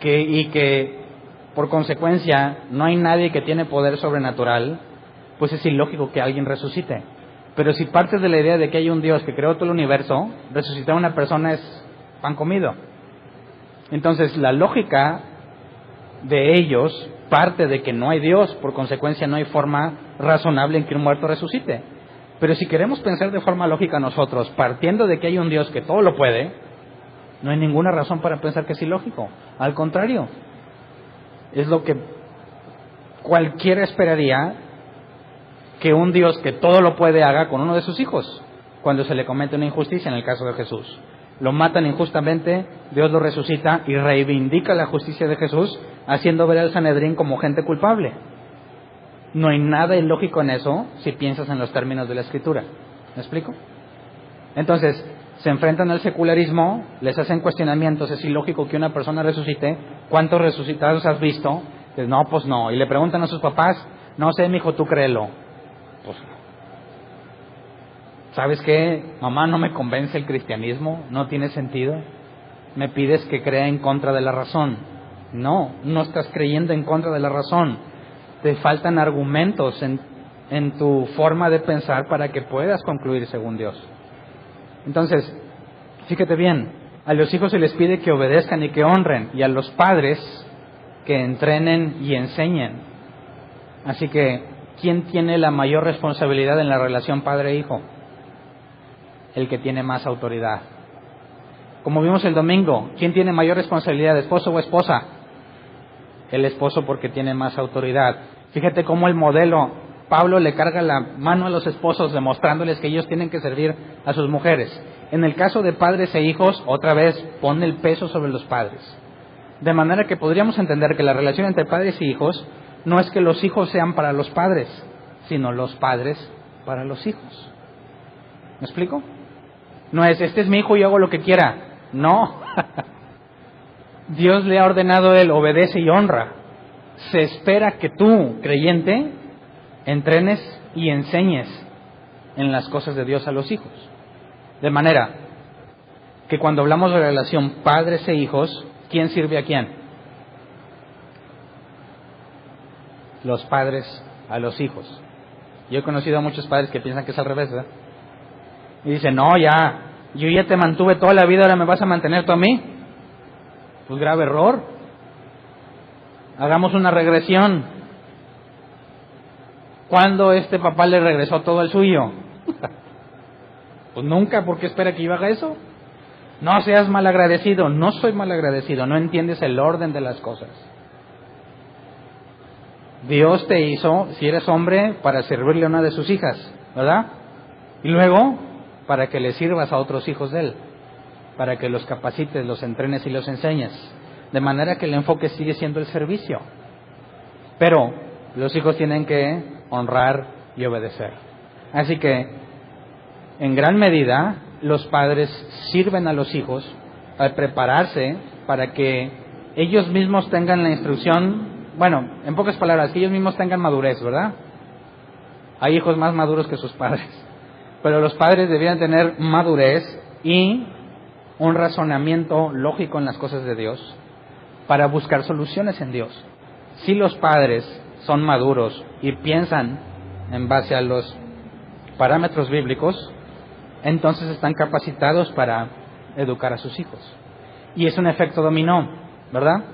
y que por consecuencia no hay nadie que tiene poder sobrenatural, pues es ilógico que alguien resucite. Pero si partes de la idea de que hay un Dios que creó todo el universo, resucitar a una persona es pan comido. Entonces la lógica de ellos parte de que no hay Dios, por consecuencia no hay forma razonable en que un muerto resucite. Pero si queremos pensar de forma lógica nosotros, partiendo de que hay un Dios que todo lo puede, no hay ninguna razón para pensar que es ilógico. Al contrario, es lo que cualquiera esperaría que un Dios que todo lo puede haga con uno de sus hijos cuando se le comete una injusticia. En el caso de Jesús, lo matan injustamente, Dios lo resucita y reivindica la justicia de Jesús, haciendo ver al Sanedrín como gente culpable. No hay nada ilógico en eso si piensas en los términos de la Escritura. ¿Me explico? Entonces, se enfrentan al secularismo, les hacen cuestionamientos, ¿es ilógico que una persona resucite? ¿Cuántos resucitados has visto? Pues no, pues no. Y le preguntan a sus papás, No sé, mijo, tú créelo. Pues, ¿sabes qué? Mamá, no me convence el cristianismo, no tiene sentido. Me pides que crea en contra de la razón. No, no estás creyendo en contra de la razón. Te faltan argumentos en tu forma de pensar para que puedas concluir según Dios. Entonces, fíjate bien, a los hijos se les pide que obedezcan y que honren, y a los padres que entrenen y enseñen. Así que, ¿quién tiene la mayor responsabilidad en la relación padre-hijo? El que tiene más autoridad. Como vimos el domingo, ¿quién tiene mayor responsabilidad, esposo o esposa? El esposo, porque tiene más autoridad. Fíjate cómo el modelo, Pablo le carga la mano a los esposos demostrándoles que ellos tienen que servir a sus mujeres. En el caso de padres e hijos, otra vez pone el peso sobre los padres. De manera que podríamos entender que la relación entre padres y hijos no es que los hijos sean para los padres, sino los padres para los hijos. ¿Me explico? No es, este es mi hijo y yo hago lo que quiera. No. Dios le ha ordenado a él, obedece y honra. Se espera que tú, creyente, entrenes y enseñes en las cosas de Dios a los hijos. De manera que cuando hablamos de relación padres e hijos, ¿quién sirve a quién? Los padres a los hijos. Yo he conocido a muchos padres que piensan que es al revés, ¿verdad? Y dicen, no, yo ya te mantuve toda la vida, ahora me vas a mantener tú a mí. Pues grave error. Hagamos una regresión. ¿Cuándo este papá le regresó todo el suyo? Pues nunca. ¿Por qué espera que yo haga eso? No seas malagradecido. No soy malagradecido, no entiendes el orden de las cosas. Dios te hizo, si eres hombre, para servirle a una de sus hijas, ¿verdad? Y luego, para que le sirvas a otros hijos de él, para que los capacites, los entrenes y los enseñes, de manera que el enfoque sigue siendo el servicio. Pero los hijos tienen que honrar y obedecer. Así que, en gran medida, los padres sirven a los hijos al prepararse para que ellos mismos tengan la instrucción, bueno, en pocas palabras, que ellos mismos tengan madurez, ¿verdad? Hay hijos más maduros que sus padres, pero los padres debían tener madurez y un razonamiento lógico en las cosas de Dios para buscar soluciones en Dios. Si los padres son maduros y piensan en base a los parámetros bíblicos, entonces están capacitados para educar a sus hijos. Y es un efecto dominó, ¿verdad?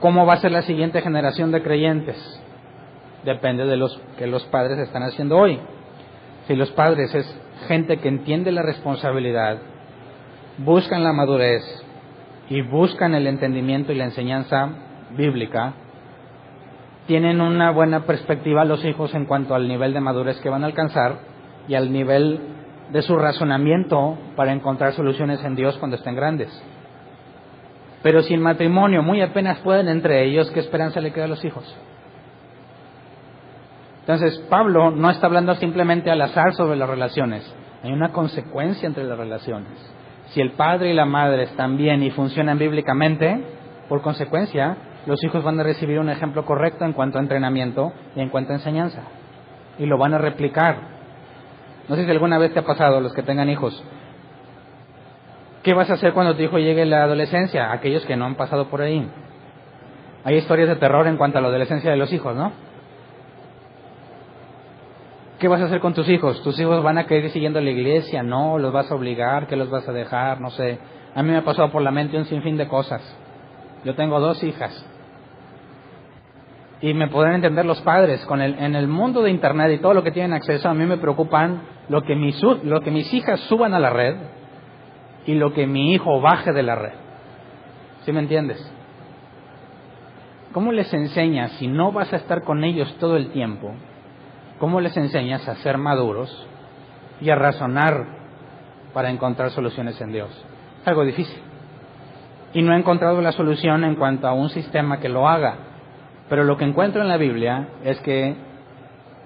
¿Cómo va a ser la siguiente generación de creyentes? Depende de los que los padres están haciendo hoy. Si los padres es gente que entiende la responsabilidad, buscan la madurez y buscan el entendimiento y la enseñanza bíblica, tienen una buena perspectiva los hijos en cuanto al nivel de madurez que van a alcanzar y al nivel de su razonamiento para encontrar soluciones en Dios cuando estén grandes. Pero sin matrimonio, muy apenas pueden entre ellos, ¿qué esperanza le queda a los hijos? Entonces, Pablo no está hablando simplemente al azar sobre las relaciones. Hay una consecuencia entre las relaciones. Si el padre y la madre están bien y funcionan bíblicamente, por consecuencia, los hijos van a recibir un ejemplo correcto en cuanto a entrenamiento y en cuanto a enseñanza. Y lo van a replicar. No sé si alguna vez te ha pasado, los que tengan hijos. ¿Qué vas a hacer cuando tu hijo llegue a la adolescencia? Aquellos que no han pasado por ahí. Hay historias de terror en cuanto a la adolescencia de los hijos, ¿no? ¿Qué vas a hacer con tus hijos? ¿Tus hijos van a querer ir siguiendo la iglesia? ¿No? ¿Los vas a obligar? ¿Qué los vas a dejar? No sé. A mí me ha pasado por la mente un sinfín de cosas. Yo tengo 2 hijas. Y me podrán entender los padres. En el mundo de internet y todo lo que tienen acceso, a mí me preocupan lo que mis hijas suban a la red y lo que mi hijo baje de la red. ¿Sí me entiendes? ¿Cómo les enseñas si no vas a estar con ellos todo el tiempo? ¿Cómo les enseñas a ser maduros y a razonar para encontrar soluciones en Dios? Es algo difícil. Y no he encontrado la solución en cuanto a un sistema que lo haga. Pero lo que encuentro en la Biblia es que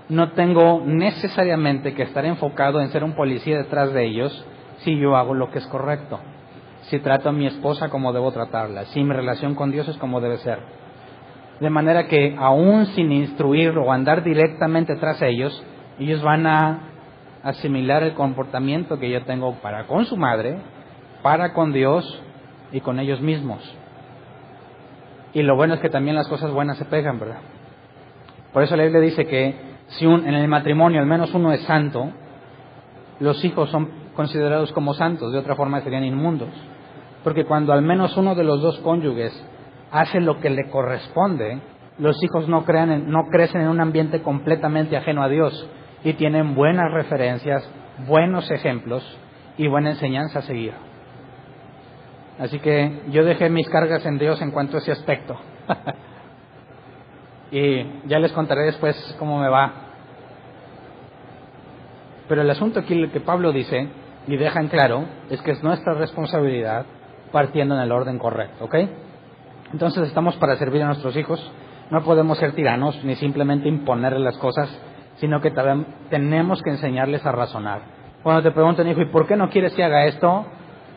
no tengo necesariamente que estar enfocado en ser un policía detrás de ellos si yo hago lo que es correcto. Si trato a mi esposa como debo tratarla. Si mi relación con Dios es como debe ser. De manera que aún sin instruir o andar directamente tras ellos van a asimilar el comportamiento que yo tengo para con su madre, para con Dios y con ellos mismos. Y lo bueno es que también las cosas buenas se pegan, ¿verdad? Por eso la Biblia dice que si en el matrimonio al menos uno es santo, los hijos son considerados como santos, de otra forma serían inmundos. Porque cuando al menos uno de los dos cónyuges hace lo que le corresponde, los hijos no crecen en un ambiente completamente ajeno a Dios y tienen buenas referencias, buenos ejemplos y buena enseñanza a seguir. Así que yo dejé mis cargas en Dios en cuanto a ese aspecto. Y ya les contaré después cómo me va. Pero el asunto aquí, lo que Pablo dice y deja en claro, es que es nuestra responsabilidad partiendo en el orden correcto, ¿ok? Entonces estamos para servir a nuestros hijos. No podemos ser tiranos ni simplemente imponerles las cosas, sino que también tenemos que enseñarles a razonar. Cuando te preguntan, hijo, ¿y por qué no quieres que haga esto?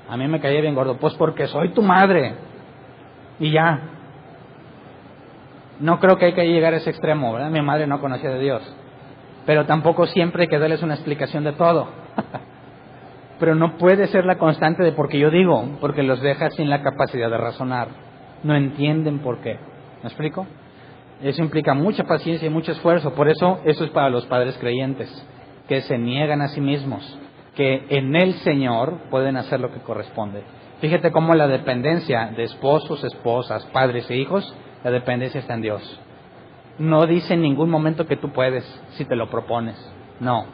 A mí me caía bien gordo. Pues porque soy tu madre. Y ya. No creo que hay que llegar a ese extremo, ¿verdad? Mi madre no conocía de Dios. Pero tampoco siempre hay que darles una explicación de todo. Pero no puede ser la constante de porque yo digo, porque los deja sin la capacidad de razonar. No entienden por qué. ¿Me explico? Eso implica mucha paciencia y mucho esfuerzo. Por eso es para los padres creyentes, que se niegan a sí mismos, que en el Señor pueden hacer lo que corresponde. Fíjate cómo la dependencia de esposos, esposas, padres e hijos, la dependencia está en Dios. No dice en ningún momento que tú puedes, si te lo propones. No,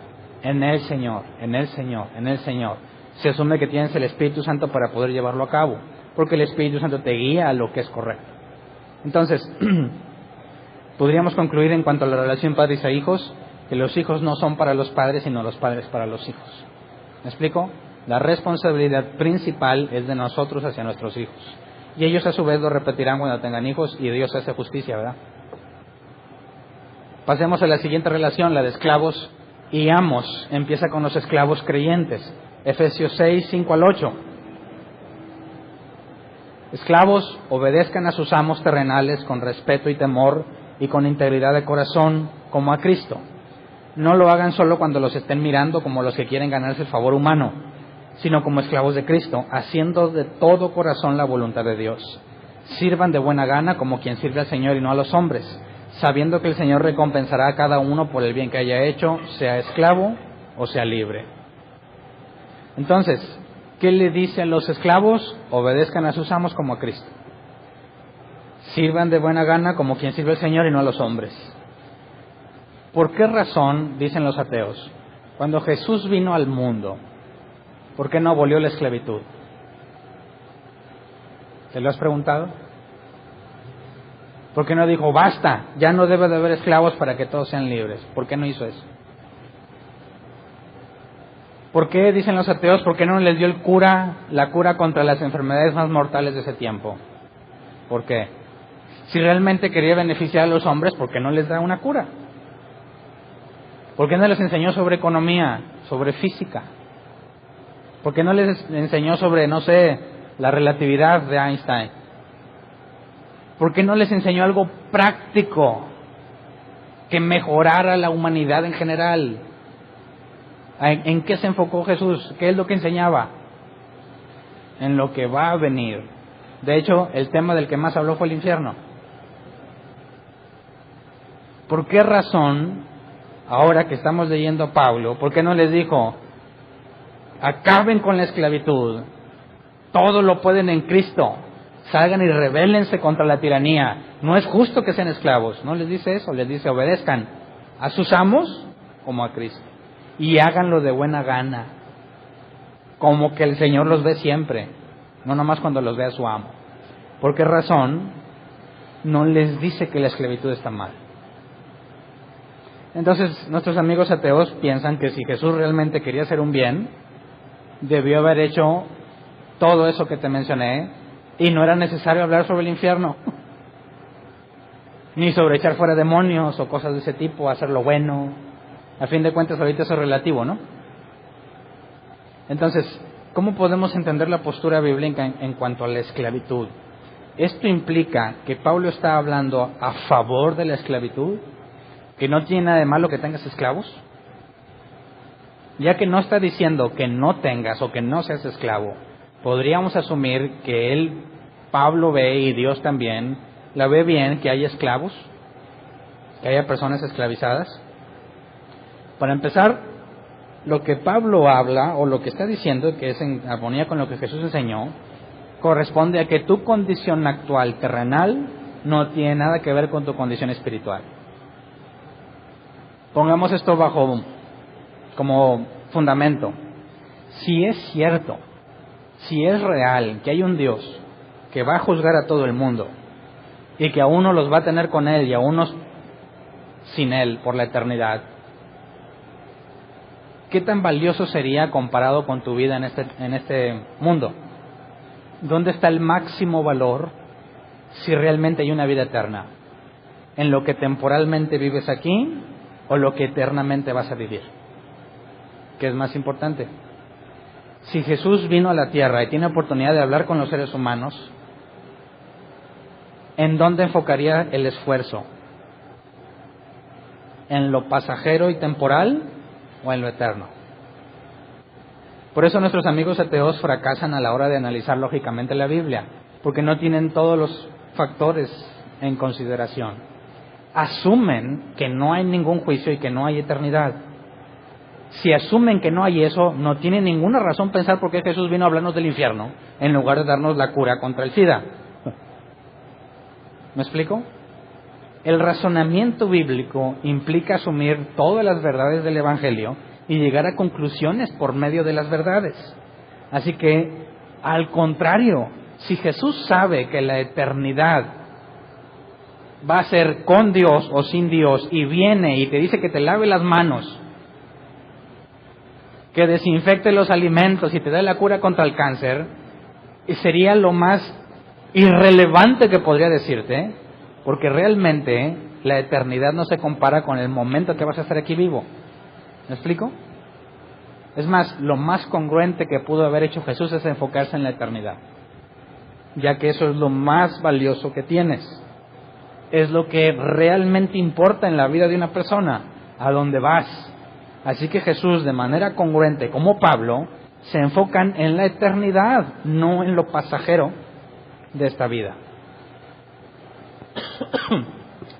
en el Señor, en el Señor, en el Señor. Se asume que tienes el Espíritu Santo para poder llevarlo a cabo, porque el Espíritu Santo te guía a lo que es correcto. Entonces, podríamos concluir en cuanto a la relación padres a hijos, que los hijos no son para los padres, sino los padres para los hijos. ¿Me explico? La responsabilidad principal es de nosotros hacia nuestros hijos. Y ellos a su vez lo repetirán cuando tengan hijos, y Dios hace justicia, ¿verdad? Pasemos a la siguiente relación, la de esclavos y amos. Empieza con los esclavos creyentes. Efesios 6, 5 al 8. Esclavos, obedezcan a sus amos terrenales con respeto y temor y con integridad de corazón, como a Cristo. No lo hagan solo cuando los estén mirando como los que quieren ganarse el favor humano, sino como esclavos de Cristo, haciendo de todo corazón la voluntad de Dios. Sirvan de buena gana como quien sirve al Señor y no a los hombres, sabiendo que el Señor recompensará a cada uno por el bien que haya hecho, sea esclavo o sea libre. Entonces, ¿qué le dicen los esclavos? Obedezcan a sus amos como a Cristo. Sirvan de buena gana como quien sirve al Señor y no a los hombres. ¿Por qué razón, dicen los ateos, cuando Jesús vino al mundo, por qué no abolió la esclavitud? ¿Te lo has preguntado? ¿Por qué no dijo, basta, ya no debe de haber esclavos para que todos sean libres? ¿Por qué no hizo eso? ¿Por qué, dicen los ateos, por qué no les dio la cura contra las enfermedades más mortales de ese tiempo? ¿Por qué? Si realmente quería beneficiar a los hombres, ¿por qué no les da una cura? ¿Por qué no les enseñó sobre economía, sobre física? ¿Por qué no les enseñó sobre, no sé, la relatividad de Einstein? ¿Por qué no les enseñó algo práctico que mejorara la humanidad en general? ¿En qué se enfocó Jesús? ¿Qué es lo que enseñaba? En lo que va a venir. De hecho, el tema del que más habló fue el infierno. ¿Por qué razón, ahora que estamos leyendo a Pablo, por qué no les dijo, acaben con la esclavitud, todo lo pueden en Cristo, salgan y rebélense contra la tiranía, no es justo que sean esclavos? No les dice eso, les dice obedezcan a sus amos como a Cristo y háganlo de buena gana, como que el Señor los ve siempre, no nomás cuando los ve a su amo. ¿Por qué razón no les dice que la esclavitud está mal? Entonces nuestros amigos ateos piensan que si Jesús realmente quería hacer un bien, debió haber hecho todo eso que te mencioné y no era necesario hablar sobre el infierno, ni sobre echar fuera demonios o cosas de ese tipo, hacer lo bueno. A fin de cuentas ahorita eso es relativo, ¿no? Entonces, ¿cómo podemos entender la postura bíblica en cuanto a la esclavitud? ¿Esto implica que Pablo está hablando a favor de la esclavitud? ¿Que no tiene nada de malo que tengas esclavos? Ya que no está diciendo que no tengas o que no seas esclavo, podríamos asumir que Pablo ve, y Dios también, la ve bien que haya esclavos, que haya personas esclavizadas. Para empezar, lo que Pablo habla, o lo que está diciendo, que es en armonía con lo que Jesús enseñó, corresponde a que tu condición actual terrenal no tiene nada que ver con tu condición espiritual. Pongamos esto como fundamento. Si es cierto, si es real que hay un Dios que va a juzgar a todo el mundo y que a uno los va a tener con Él y a unos sin Él por la eternidad, ¿qué tan valioso sería comparado con tu vida en este mundo? ¿Dónde está el máximo valor si realmente hay una vida eterna? ¿En lo que temporalmente vives aquí o lo que eternamente vas a vivir? ¿Qué es más importante? Si Jesús vino a la tierra y tiene oportunidad de hablar con los seres humanos, ¿en dónde enfocaría el esfuerzo? ¿En lo pasajero y temporal o en lo eterno? Por eso nuestros amigos ateos fracasan a la hora de analizar lógicamente la Biblia, porque no tienen todos los factores en consideración. Asumen que no hay ningún juicio y que no hay eternidad. Si asumen que no hay eso, no tienen ninguna razón pensar por qué Jesús vino a hablarnos del infierno en lugar de darnos la cura contra el SIDA. ¿Me explico? El razonamiento bíblico implica asumir todas las verdades del Evangelio y llegar a conclusiones por medio de las verdades. Así que, al contrario, si Jesús sabe que la eternidad va a ser con Dios o sin Dios y viene y te dice que te lave las manos, que desinfecte los alimentos y te dé la cura contra el cáncer, sería lo más irrelevante que podría decirte, porque realmente la eternidad no se compara con el momento que vas a estar aquí vivo. ¿Me explico? Es más, lo más congruente que pudo haber hecho Jesús es enfocarse en la eternidad, ya que eso es lo más valioso que tienes. Es lo que realmente importa en la vida de una persona, a dónde vas. Así que Jesús, de manera congruente, como Pablo, se enfocan en la eternidad, no en lo pasajero de esta vida.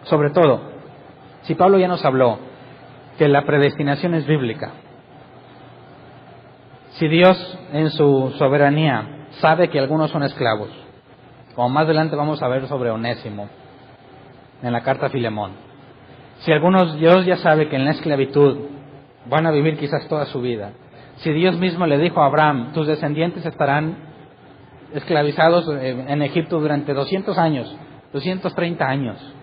Sobre todo, si Pablo ya nos habló que la predestinación es bíblica, si Dios en su soberanía sabe que algunos son esclavos, como más adelante vamos a ver sobre Onésimo en la carta a Filemón, si Dios ya sabe que en la esclavitud van a vivir quizás toda su vida, si Dios mismo le dijo a Abraham, tus descendientes estarán esclavizados en Egipto durante 200 años, 230 años,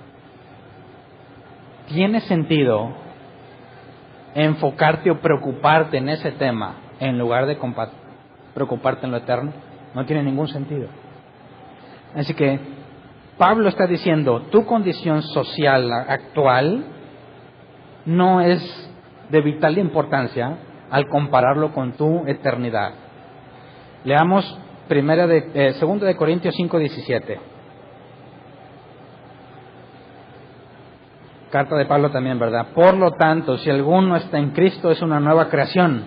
¿tiene sentido enfocarte o preocuparte en ese tema en lugar de preocuparte en lo eterno? No tiene ningún sentido. Así que Pablo está diciendo, tu condición social actual no es de vital importancia al compararlo con tu eternidad. Leamos 2 de Corintios 5:17. Carta de Pablo también, ¿verdad? Por lo tanto, si alguno está en Cristo, es una nueva creación.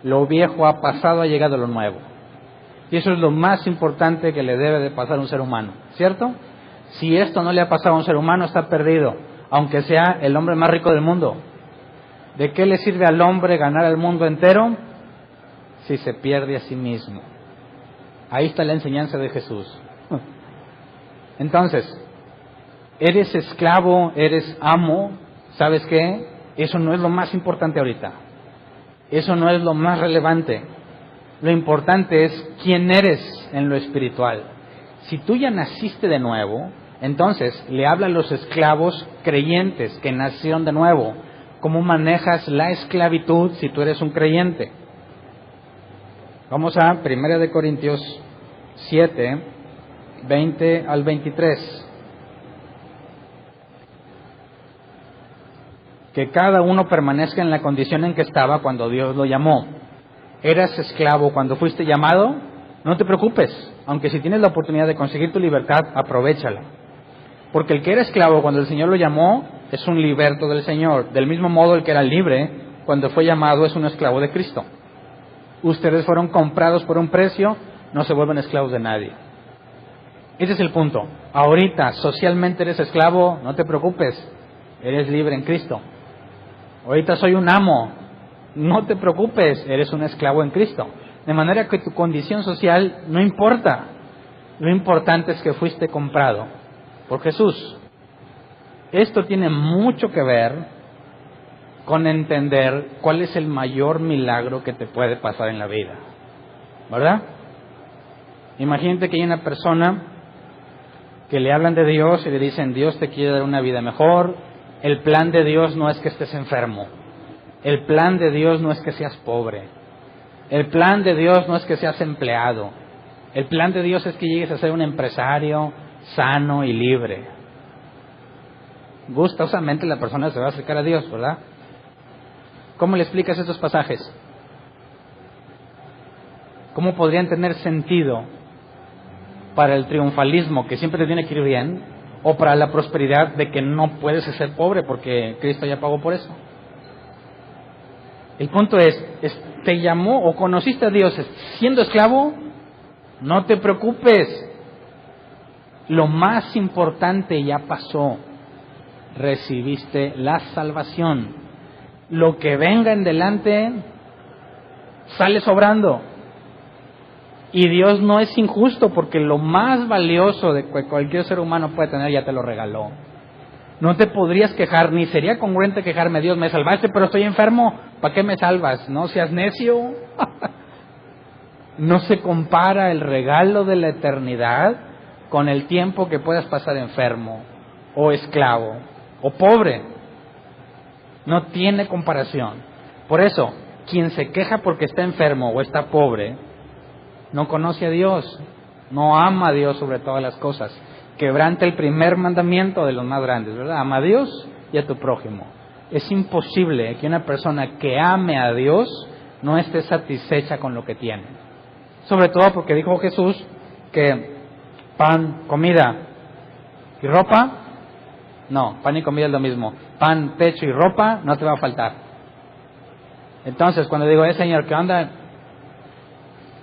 Lo viejo ha pasado, ha llegado lo nuevo. Y eso es lo más importante que le debe de pasar a un ser humano, ¿cierto? Si esto no le ha pasado a un ser humano, está perdido, aunque sea el hombre más rico del mundo. ¿De qué le sirve al hombre ganar el mundo entero si se pierde a sí mismo? Ahí está la enseñanza de Jesús. Entonces, eres esclavo, eres amo, ¿sabes qué? Eso no es lo más importante ahorita. Eso no es lo más relevante. Lo importante es quién eres en lo espiritual. Si tú ya naciste de nuevo, entonces le habla a los esclavos creyentes que nacieron de nuevo. ¿Cómo manejas la esclavitud si tú eres un creyente? Vamos a 1 de Corintios 7, 20 al 23. Que cada uno permanezca en la condición en que estaba cuando Dios lo llamó. ¿Eras esclavo cuando fuiste llamado? No te preocupes, aunque si tienes la oportunidad de conseguir tu libertad, aprovéchala. Porque el que era esclavo cuando el Señor lo llamó es un liberto del Señor. Del mismo modo el que era libre cuando fue llamado es un esclavo de Cristo. Ustedes fueron comprados por un precio, no se vuelven esclavos de nadie. Ese es el punto. Ahorita socialmente eres esclavo, no te preocupes, eres libre en Cristo. Ahorita soy un amo, no te preocupes, eres un esclavo en Cristo. De manera que tu condición social no importa. Lo importante es que fuiste comprado por Jesús. Esto tiene mucho que ver con entender cuál es el mayor milagro que te puede pasar en la vida, ¿verdad? Imagínate que hay una persona que le hablan de Dios y le dicen, Dios te quiere dar una vida mejor. El plan de Dios no es que estés enfermo. El plan de Dios no es que seas pobre. El plan de Dios no es que seas empleado. El plan de Dios es que llegues a ser un empresario sano y libre. Gustosamente la persona se va a acercar a Dios, ¿verdad? ¿Cómo le explicas estos pasajes? ¿Cómo podrían tener sentido para el triunfalismo, que siempre te tiene que ir bien, o para la prosperidad de que no puedes ser pobre porque Cristo ya pagó por eso? El punto es, ¿te llamó o conociste a Dios siendo esclavo? No te preocupes. Lo más importante ya pasó. Recibiste la salvación. Lo que venga en delante sale sobrando. Y Dios no es injusto porque lo más valioso de que cualquier ser humano puede tener ya te lo regaló. No te podrías quejar, ni sería congruente quejarme, Dios, me salvaste, pero estoy enfermo, ¿para qué me salvas? No seas necio. No se compara el regalo de la eternidad con el tiempo que puedas pasar enfermo, o esclavo, o pobre. No tiene comparación. Por eso, quien se queja porque está enfermo o está pobre, no conoce a Dios, no ama a Dios sobre todas las cosas. Quebranta el primer mandamiento de los más grandes, ¿verdad? Ama a Dios y a tu prójimo. Es imposible que una persona que ame a Dios no esté satisfecha con lo que tiene. Sobre todo porque dijo Jesús que pan, comida y ropa, no, pan y comida es lo mismo. Pan, techo y ropa no te va a faltar. Entonces, cuando digo, Señor, ¿qué onda?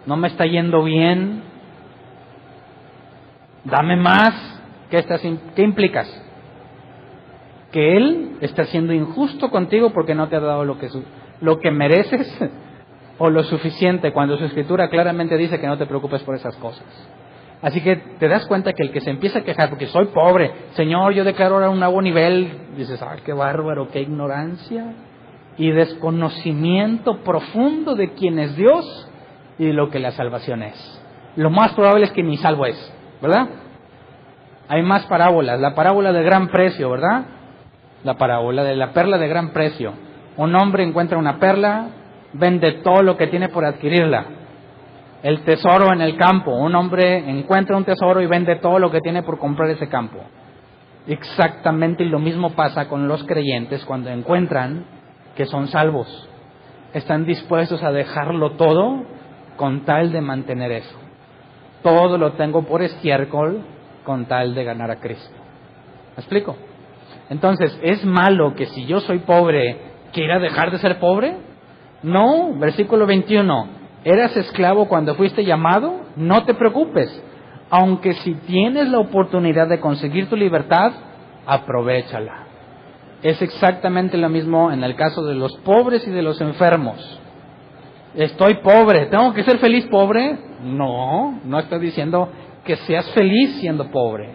No me está yendo bien, dame más. ¿Qué implicas? Que Él está siendo injusto contigo porque no te ha dado lo que mereces o lo suficiente, cuando su Escritura claramente dice que no te preocupes por esas cosas. Así que te das cuenta que el que se empieza a quejar porque soy pobre, Señor, yo declaro ahora un nuevo nivel, dices, qué bárbaro, qué ignorancia y desconocimiento profundo de quién es Dios y de lo que la salvación es. Lo más probable es que ni salvo es, ¿verdad? Hay más parábolas. La parábola de gran precio, ¿verdad? La parábola de la perla de gran precio. Un hombre encuentra una perla, vende todo lo que tiene por adquirirla. El tesoro en el campo. Un hombre encuentra un tesoro y vende todo lo que tiene por comprar ese campo. Exactamente lo mismo pasa con los creyentes cuando encuentran que son salvos. Están dispuestos a dejarlo todo con tal de mantener eso. Todo lo tengo por estiércol con tal de ganar a Cristo. ¿Me explico? Entonces, ¿es malo que si yo soy pobre quiera dejar de ser pobre? No, versículo 21. ¿Eras esclavo cuando fuiste llamado? No te preocupes. Aunque si tienes la oportunidad de conseguir tu libertad, aprovéchala. Es exactamente lo mismo en el caso de los pobres y de los enfermos. Estoy pobre, ¿tengo que ser feliz pobre? No estoy diciendo que seas feliz siendo pobre.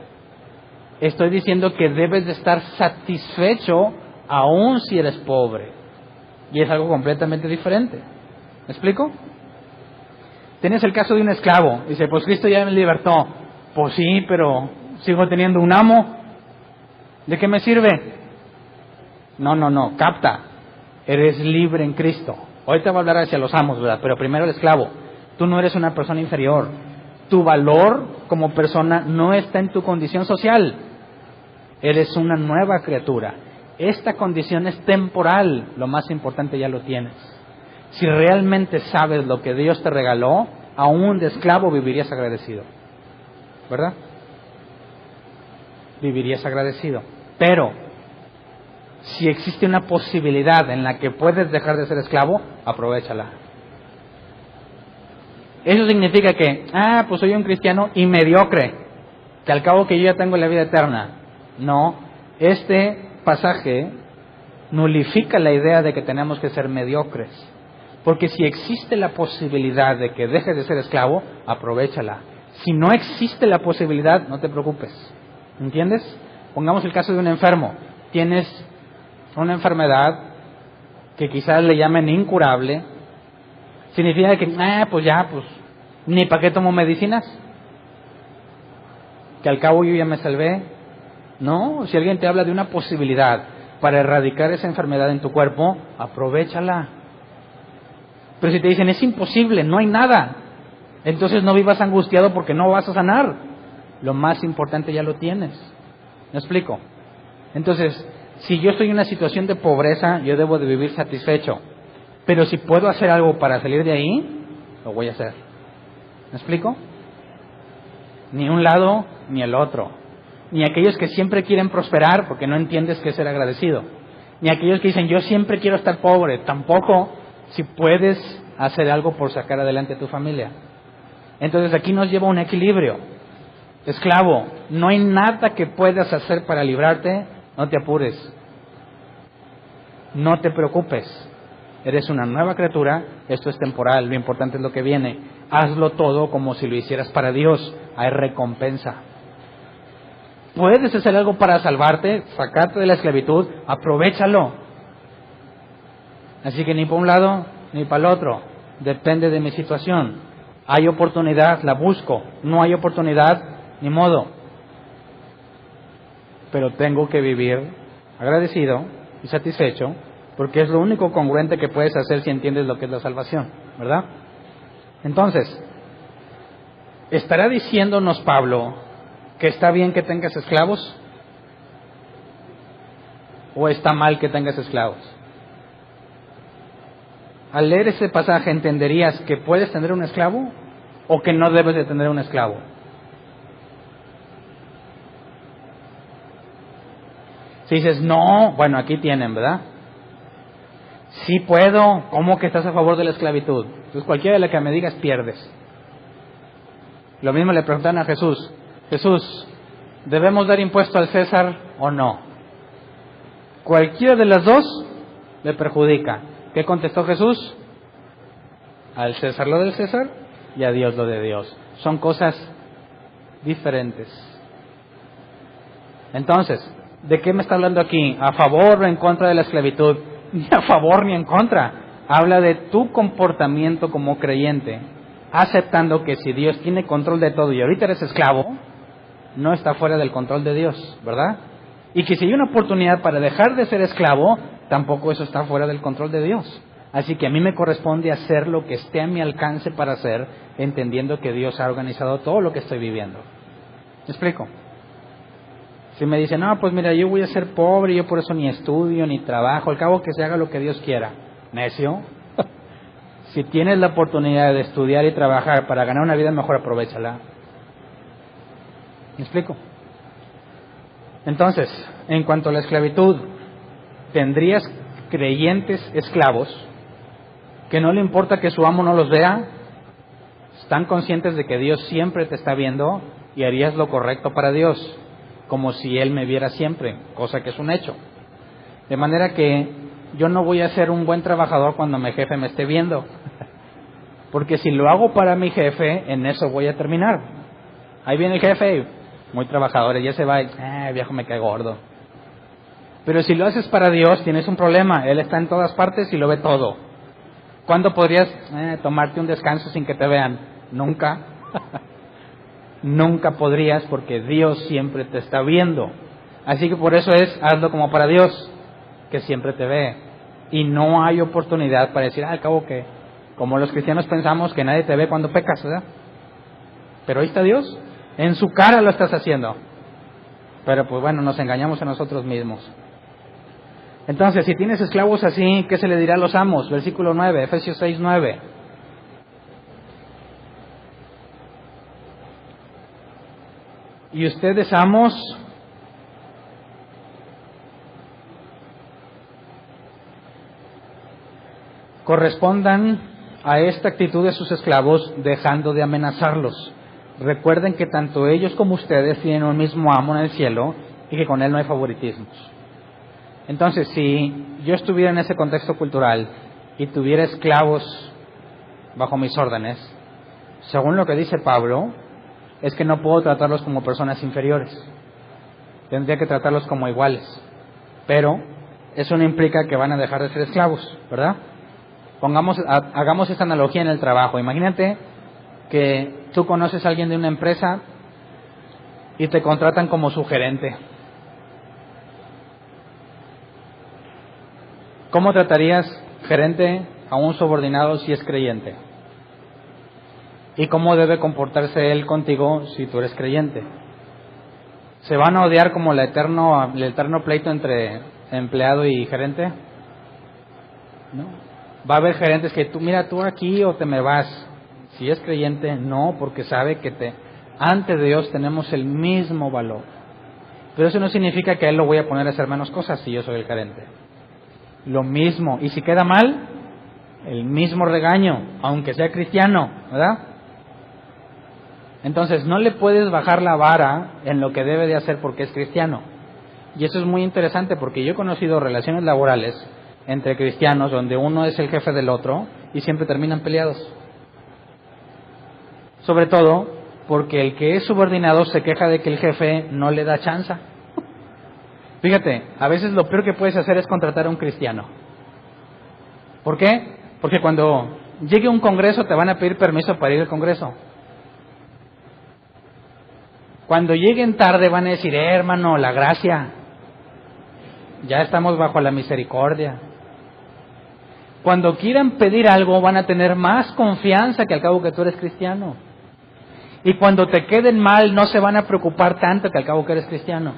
Estoy diciendo que debes de estar satisfecho aún si eres pobre. Y es algo completamente diferente. ¿Me explico? Tienes el caso de un esclavo. Dice, pues Cristo ya me libertó. Pues sí, pero sigo teniendo un amo. ¿De qué me sirve? No, capta. Eres libre en Cristo. Ahorita voy a hablar hacia los amos, ¿verdad? Pero primero el esclavo. Tú no eres una persona inferior. Tu valor como persona no está en tu condición social. Eres una nueva criatura. Esta condición es temporal. Lo más importante ya lo tienes. Si realmente sabes lo que Dios te regaló, aún de esclavo vivirías agradecido, ¿verdad? Vivirías agradecido. Pero si existe una posibilidad en la que puedes dejar de ser esclavo, aprovéchala. Eso significa que, pues soy un cristiano y mediocre, que al cabo que yo ya tengo la vida eterna. No, este pasaje nulifica la idea de que tenemos que ser mediocres. Porque si existe la posibilidad de que dejes de ser esclavo, aprovéchala. Si no existe la posibilidad, no te preocupes. ¿Entiendes? Pongamos el caso de un enfermo. Tienes una enfermedad que quizás le llamen incurable. Significa que, pues ni para qué tomo medicinas. Que al cabo yo ya me salvé. No, si alguien te habla de una posibilidad para erradicar esa enfermedad en tu cuerpo, aprovéchala. Pero si te dicen, es imposible, no hay nada, entonces no vivas angustiado porque no vas a sanar. Lo más importante ya lo tienes. ¿Me explico? Entonces, si yo estoy en una situación de pobreza, yo debo de vivir satisfecho. Pero si puedo hacer algo para salir de ahí, lo voy a hacer. ¿Me explico? Ni un lado ni el otro. Ni aquellos que siempre quieren prosperar porque no entiendes qué es ser agradecido. Ni aquellos que dicen, yo siempre quiero estar pobre. Tampoco si puedes hacer algo por sacar adelante a tu familia. Entonces aquí nos lleva a un equilibrio. Esclavo, no hay nada que puedas hacer para librarte, no te apures. No te preocupes. Eres una nueva criatura, esto es temporal, lo importante es lo que viene. Hazlo todo como si lo hicieras para Dios, hay recompensa. ¿Puedes hacer algo para salvarte, sacarte de la esclavitud? Aprovéchalo. Así que ni para un lado ni para el otro, depende de mi situación. Hay oportunidad, la busco. No hay oportunidad, ni modo. Pero tengo que vivir agradecido y satisfecho, porque es lo único congruente que puedes hacer si entiendes lo que es la salvación, ¿verdad? Entonces, ¿estará diciéndonos Pablo que está bien que tengas esclavos? ¿O está mal que tengas esclavos? Al leer ese pasaje, ¿entenderías que puedes tener un esclavo o que no debes de tener un esclavo? Si dices, no, bueno, aquí tienen, ¿verdad? Sí puedo, ¿cómo que estás a favor de la esclavitud? Entonces cualquiera de la que me digas pierdes. Lo mismo le preguntan a Jesús, Jesús, ¿debemos dar impuesto al César o no? Cualquiera de las dos le perjudica. ¿Qué contestó Jesús? Al César lo del César y a Dios lo de Dios. Son cosas diferentes. Entonces, ¿de qué me está hablando aquí? ¿A favor o en contra de la esclavitud? Ni a favor ni en contra. Habla de tu comportamiento como creyente, aceptando que si Dios tiene control de todo y ahorita eres esclavo, no está fuera del control de Dios, ¿verdad? Y que si hay una oportunidad para dejar de ser esclavo, tampoco eso está fuera del control de Dios. Así que a mí me corresponde hacer lo que esté a mi alcance para hacer, entendiendo que Dios ha organizado todo lo que estoy viviendo. ¿Me explico? Si me dicen, no, pues mira, yo voy a ser pobre, yo por eso ni estudio, ni trabajo, al cabo que se haga lo que Dios quiera. Necio. Si tienes la oportunidad de estudiar y trabajar para ganar una vida mejor, aprovéchala. ¿Me explico? Entonces, en cuanto a la esclavitud, ¿tendrías creyentes esclavos que no le importa que su amo no los vea? Están conscientes de que Dios siempre te está viendo y harías lo correcto para Dios, como si Él me viera siempre, cosa que es un hecho. De manera que yo no voy a ser un buen trabajador cuando mi jefe me esté viendo, porque si lo hago para mi jefe, en eso voy a terminar. Ahí viene el jefe, muy trabajador, ya se va y, viejo me cae gordo. Pero si lo haces para Dios, tienes un problema. Él está en todas partes y lo ve todo. ¿Cuándo podrías tomarte un descanso sin que te vean? Nunca. Nunca podrías, porque Dios siempre te está viendo. Así que por eso hazlo como para Dios, que siempre te ve. Y no hay oportunidad para decir, al cabo que, como los cristianos pensamos que nadie te ve cuando pecas, ¿verdad? Pero ahí está Dios. En su cara lo estás haciendo. Pero pues bueno, nos engañamos a nosotros mismos. Entonces, si tienes esclavos así, ¿qué se le dirá a los amos? Versículo 9, Efesios 6:9. Y ustedes, amos, correspondan a esta actitud de sus esclavos, dejando de amenazarlos. Recuerden que tanto ellos como ustedes tienen un mismo amo en el cielo y que con él no hay favoritismos. Entonces, si yo estuviera en ese contexto cultural y tuviera esclavos bajo mis órdenes, según lo que dice Pablo, es que no puedo tratarlos como personas inferiores. Tendría que tratarlos como iguales. Pero eso no implica que van a dejar de ser esclavos, ¿verdad? Hagamos esta analogía en el trabajo. Imagínate que tú conoces a alguien de una empresa y te contratan como su gerente. ¿Cómo tratarías, gerente, a un subordinado si es creyente? ¿Y cómo debe comportarse él contigo si tú eres creyente? ¿Se van a odiar como el eterno pleito entre empleado y gerente? ¿No? Va a haber gerentes que tú aquí o te me vas. Si es creyente, no, porque sabe que ante Dios tenemos el mismo valor. Pero eso no significa que a él lo voy a poner a hacer menos cosas si yo soy el gerente. Lo mismo, y si queda mal, el mismo regaño, aunque sea cristiano, ¿verdad? Entonces, no le puedes bajar la vara en lo que debe de hacer porque es cristiano. Y eso es muy interesante porque yo he conocido relaciones laborales entre cristianos donde uno es el jefe del otro y siempre terminan peleados. Sobre todo porque el que es subordinado se queja de que el jefe no le da chance. Fíjate, a veces lo peor que puedes hacer es contratar a un cristiano. ¿Por qué? Porque cuando llegue un congreso te van a pedir permiso para ir al congreso. Cuando lleguen tarde van a decir, hermano, la gracia. Ya estamos bajo la misericordia. Cuando quieran pedir algo van a tener más confianza que al cabo que tú eres cristiano. Y cuando te queden mal no se van a preocupar tanto que al cabo que eres cristiano.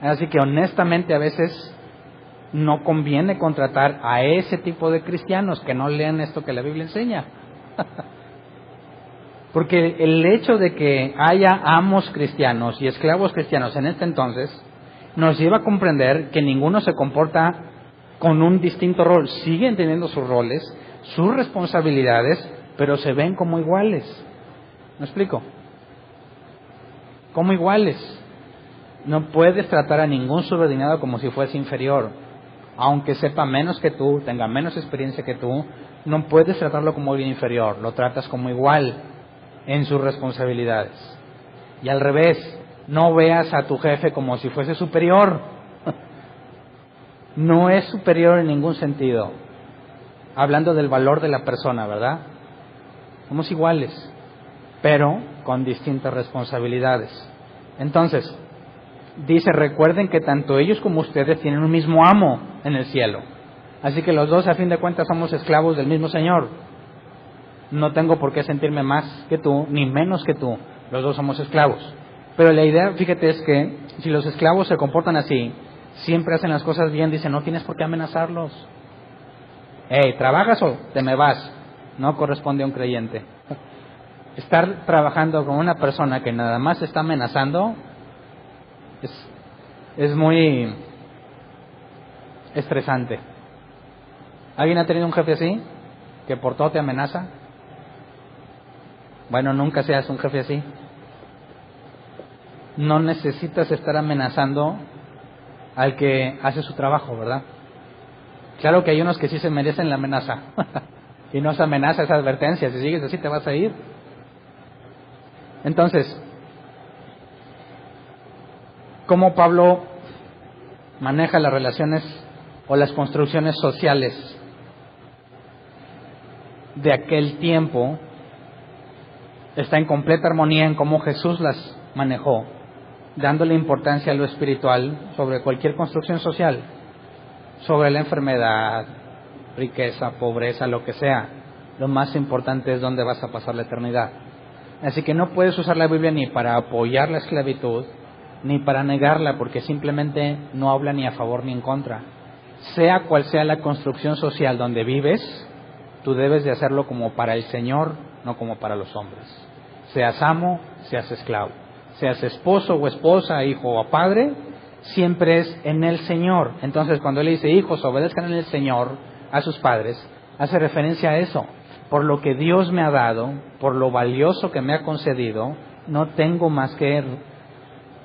Así que honestamente a veces no conviene contratar a ese tipo de cristianos que no lean esto que la Biblia enseña. Porque el hecho de que haya amos cristianos y esclavos cristianos en este entonces nos lleva a comprender que ninguno se comporta con un distinto rol. Siguen teniendo sus roles, sus responsabilidades, pero se ven como iguales. ¿Me explico? Como iguales. No puedes tratar a ningún subordinado como si fuese inferior. Aunque sepa menos que tú, tenga menos experiencia que tú, no puedes tratarlo como alguien inferior. Lo tratas como igual en sus responsabilidades. Y al revés, no veas a tu jefe como si fuese superior. No es superior en ningún sentido. Hablando del valor de la persona, ¿verdad? Somos iguales, pero con distintas responsabilidades. Entonces, dice, recuerden que tanto ellos como ustedes tienen un mismo amo en el cielo. Así que los dos, a fin de cuentas, somos esclavos del mismo Señor. No tengo por qué sentirme más que tú, ni menos que tú. Los dos somos esclavos. Pero la idea, fíjate, es que si los esclavos se comportan así, siempre hacen las cosas bien, dicen, no tienes por qué amenazarlos. ¿Trabajas o te me vas? No corresponde a un creyente. Estar trabajando con una persona que nada más está amenazando es muy estresante. ¿Alguien ha tenido un jefe así? ¿Que por todo te amenaza? Bueno, nunca seas un jefe así. No necesitas estar amenazando al que hace su trabajo, ¿verdad? Claro que hay unos que sí se merecen la amenaza. Y no es amenaza, es advertencia. Si sigues así te vas a ir. Entonces, ¿cómo Pablo maneja las relaciones o las construcciones sociales de aquel tiempo? Está en completa armonía en cómo Jesús las manejó, dándole importancia a lo espiritual sobre cualquier construcción social, sobre la enfermedad, riqueza, pobreza, lo que sea. Lo más importante es dónde vas a pasar la eternidad. Así que no puedes usar la Biblia ni para apoyar la esclavitud, ni para negarla, porque simplemente no habla ni a favor ni en contra. Sea cual sea la construcción social donde vives, tú debes de hacerlo como para el Señor, no como para los hombres. Seas amo, seas esclavo. seas esposo o esposa, hijo o padre, siempre es en el Señor. Entonces, cuando Él dice, hijos, obedezcan en el Señor a sus padres, hace referencia a eso. Por lo que Dios me ha dado, por lo valioso que me ha concedido, no tengo más que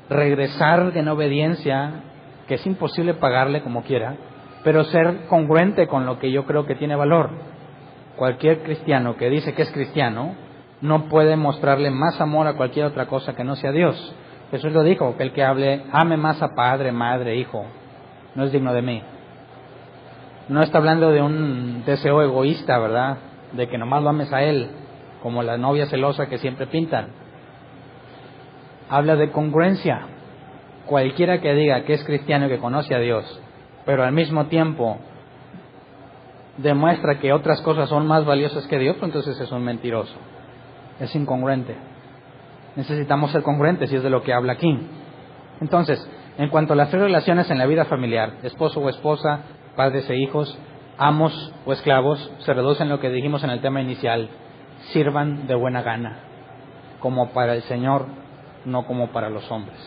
regresar en obediencia, que es imposible pagarle como quiera, pero ser congruente con lo que yo creo que tiene valor. Cualquier cristiano que dice que es cristiano no puede mostrarle más amor a cualquier otra cosa que no sea Dios. Jesús lo dijo, que el que ame más a padre, madre, hijo, no es digno de mí. No está hablando de un deseo egoísta, ¿verdad? De que nomás lo ames a Él, como la novia celosa que siempre pintan. Habla de congruencia. Cualquiera que diga que es cristiano y que conoce a Dios, pero al mismo tiempo demuestra que otras cosas son más valiosas que Dios, pues entonces es un mentiroso. Es incongruente. Necesitamos ser congruentes y es de lo que habla aquí. Entonces, en cuanto a las 3 relaciones en la vida familiar, esposo o esposa, padres e hijos, amos o esclavos, se reducen lo que dijimos en el tema inicial: sirvan de buena gana, como para el Señor, no como para los hombres.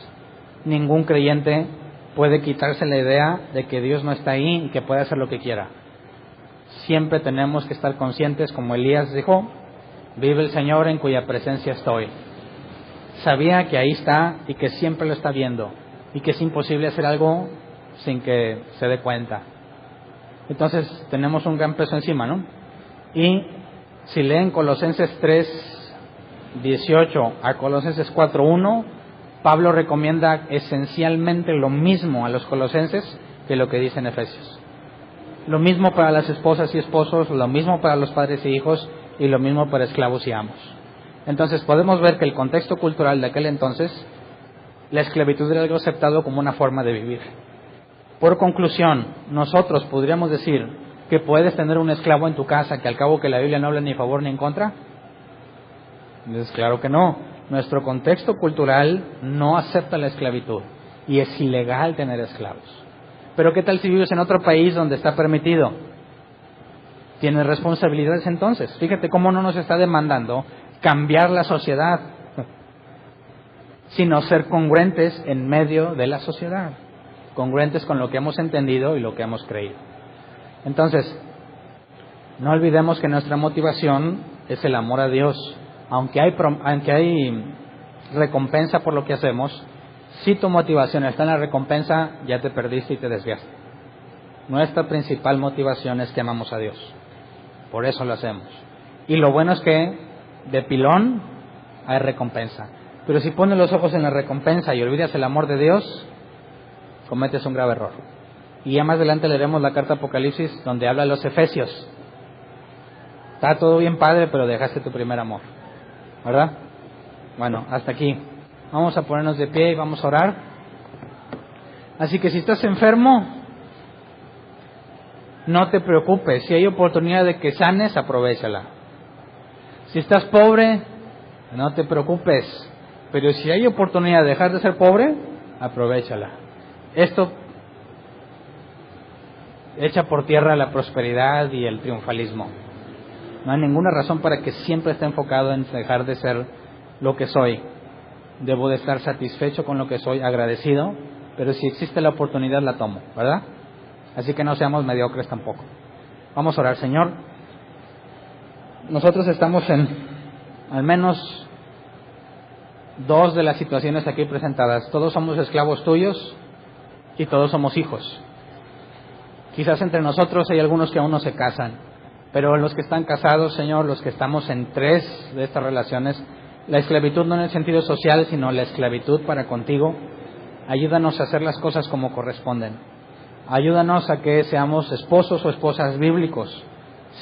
Ningún creyente puede quitarse la idea de que Dios no está ahí y que puede hacer lo que quiera. Siempre tenemos que estar conscientes, como Elías dijo, vive el Señor en cuya presencia estoy. Sabía que ahí está y que siempre lo está viendo y que es imposible hacer algo sin que se dé cuenta. Entonces tenemos un gran peso encima, ¿no? Y si leen Colosenses 3:18 a Colosenses 4:1, Pablo recomienda esencialmente lo mismo a los colosenses que lo que dice en Efesios. Lo mismo para las esposas y esposos, lo mismo para los padres y hijos, y lo mismo para esclavos y amos. Entonces podemos ver que el contexto cultural de aquel entonces, la esclavitud era algo aceptado como una forma de vivir. Por conclusión, nosotros podríamos decir que puedes tener un esclavo en tu casa, que al cabo que la Biblia no habla ni a favor ni en contra. Pues claro que no. Nuestro contexto cultural no acepta la esclavitud y es ilegal tener esclavos. Pero ¿qué tal si vives en otro país donde está permitido? Tienes responsabilidades entonces. Fíjate cómo no nos está demandando cambiar la sociedad, sino ser congruentes en medio de la sociedad, congruentes con lo que hemos entendido y lo que hemos creído. Entonces, no olvidemos que nuestra motivación es el amor a Dios. Aunque hay recompensa por lo que hacemos, si tu motivación está en la recompensa, ya te perdiste y te desviaste. Nuestra principal motivación es que amamos a Dios. Por eso lo hacemos. Y lo bueno es que de pilón hay recompensa. Pero si pones los ojos en la recompensa y olvidas el amor de Dios, cometes un grave error. Y ya más adelante leeremos la carta Apocalipsis, donde habla de los Efesios. Está todo bien padre, pero dejaste tu primer amor, ¿verdad? Bueno, hasta aquí. Vamos a ponernos de pie y vamos a orar. Así que si estás enfermo, no te preocupes. Si hay oportunidad de que sanes, aprovéchala. Si estás pobre, no te preocupes. Pero si hay oportunidad de dejar de ser pobre, aprovéchala. Esto echa por tierra la prosperidad y el triunfalismo. No hay ninguna razón para que siempre esté enfocado en dejar de ser lo que soy. Debo de estar satisfecho con lo que soy, agradecido, pero si existe la oportunidad la tomo, ¿verdad? Así que no seamos mediocres tampoco. Vamos a orar. Señor, nosotros estamos en al menos 2 de las situaciones aquí presentadas. Todos somos esclavos tuyos y todos somos hijos. Quizás entre nosotros hay algunos que aún no se casan, pero los que están casados, Señor, los que estamos en 3 de estas relaciones, la esclavitud no en el sentido social, sino la esclavitud para contigo, ayúdanos a hacer las cosas como corresponden. Ayúdanos a que seamos esposos o esposas bíblicos,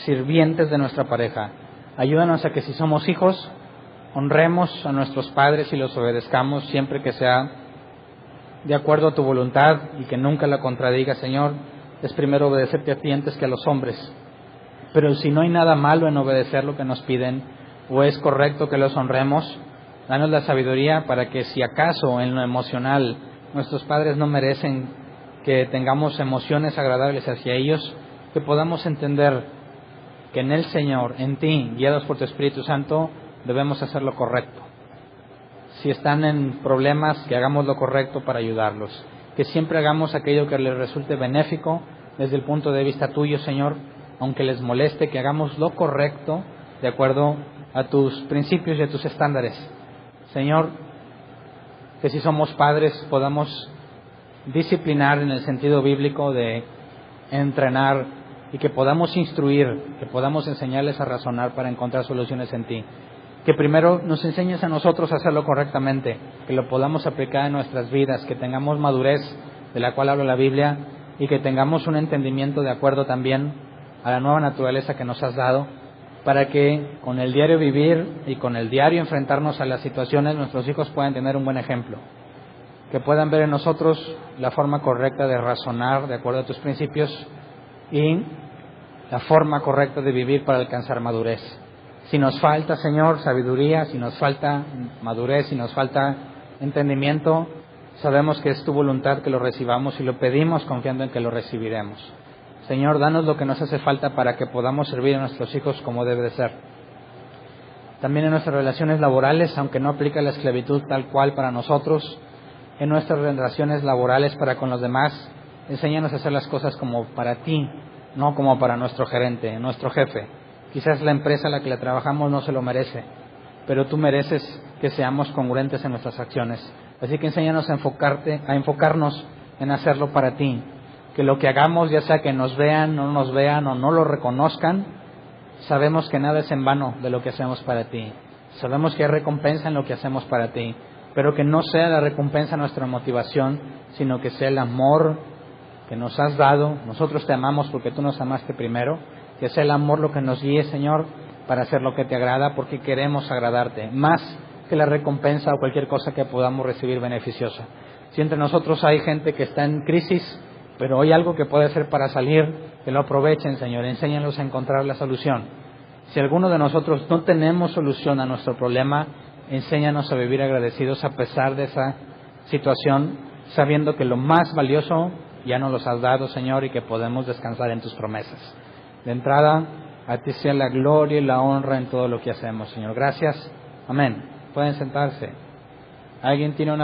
sirvientes de nuestra pareja. Ayúdanos a que si somos hijos, honremos a nuestros padres y los obedezcamos siempre que sea de acuerdo a tu voluntad y que nunca la contradiga, Señor. Es primero obedecerte a ti antes que a los hombres. Pero si no hay nada malo en obedecer lo que nos piden, o es correcto que los honremos, danos la sabiduría para que si acaso en lo emocional nuestros padres no merecen que tengamos emociones agradables hacia ellos, que podamos entender que en el Señor, en ti, guiados por tu Espíritu Santo, debemos hacer lo correcto. si están en problemas, que hagamos lo correcto para ayudarlos, que siempre hagamos aquello que les resulte benéfico desde el punto de vista tuyo, Señor, aunque les moleste, que hagamos lo correcto de acuerdo a tus principios y a tus estándares. Señor, que si somos padres podamos disciplinar en el sentido bíblico de entrenar y que podamos instruir, que podamos enseñarles a razonar para encontrar soluciones en ti. Que primero nos enseñes a nosotros a hacerlo correctamente, que lo podamos aplicar en nuestras vidas, que tengamos madurez de la cual habla la Biblia y que tengamos un entendimiento de acuerdo también a la nueva naturaleza que nos has dado, para que con el diario vivir y con el diario enfrentarnos a las situaciones, nuestros hijos puedan tener un buen ejemplo, que puedan ver en nosotros la forma correcta de razonar de acuerdo a tus principios y la forma correcta de vivir para alcanzar madurez. Si nos falta, Señor, sabiduría, si nos falta madurez, si nos falta entendimiento, sabemos que es tu voluntad que lo recibamos y lo pedimos confiando en que lo recibiremos. Señor, danos lo que nos hace falta para que podamos servir a nuestros hijos como debe de ser. También en nuestras relaciones laborales, aunque no aplica la esclavitud tal cual para nosotros, en nuestras relaciones laborales para con los demás, enséñanos a hacer las cosas como para ti, no como para nuestro gerente, nuestro jefe. Quizás la empresa a la que le trabajamos no se lo merece, pero tú mereces que seamos congruentes en nuestras acciones. Así que enséñanos a enfocarnos en hacerlo para ti. Que lo que hagamos, ya sea que nos vean, no nos vean o no lo reconozcan, sabemos que nada es en vano de lo que hacemos para ti. Sabemos que hay recompensa en lo que hacemos para ti, pero que no sea la recompensa nuestra motivación, sino que sea el amor que nos has dado. Nosotros te amamos porque tú nos amaste primero. Que sea el amor lo que nos guíe, Señor, para hacer lo que te agrada, porque queremos agradarte, más que la recompensa o cualquier cosa que podamos recibir beneficiosa. Si entre nosotros hay gente que está en crisis, pero hay algo que puede hacer para salir, que lo aprovechen, Señor, enséñanos a encontrar la solución. Si alguno de nosotros no tenemos solución a nuestro problema, enséñanos a vivir agradecidos a pesar de esa situación, sabiendo que lo más valioso ya nos los has dado, Señor, y que podemos descansar en tus promesas. De entrada, a ti sea la gloria y la honra en todo lo que hacemos, Señor. Gracias. Amén. Pueden sentarse. ¿Alguien tiene una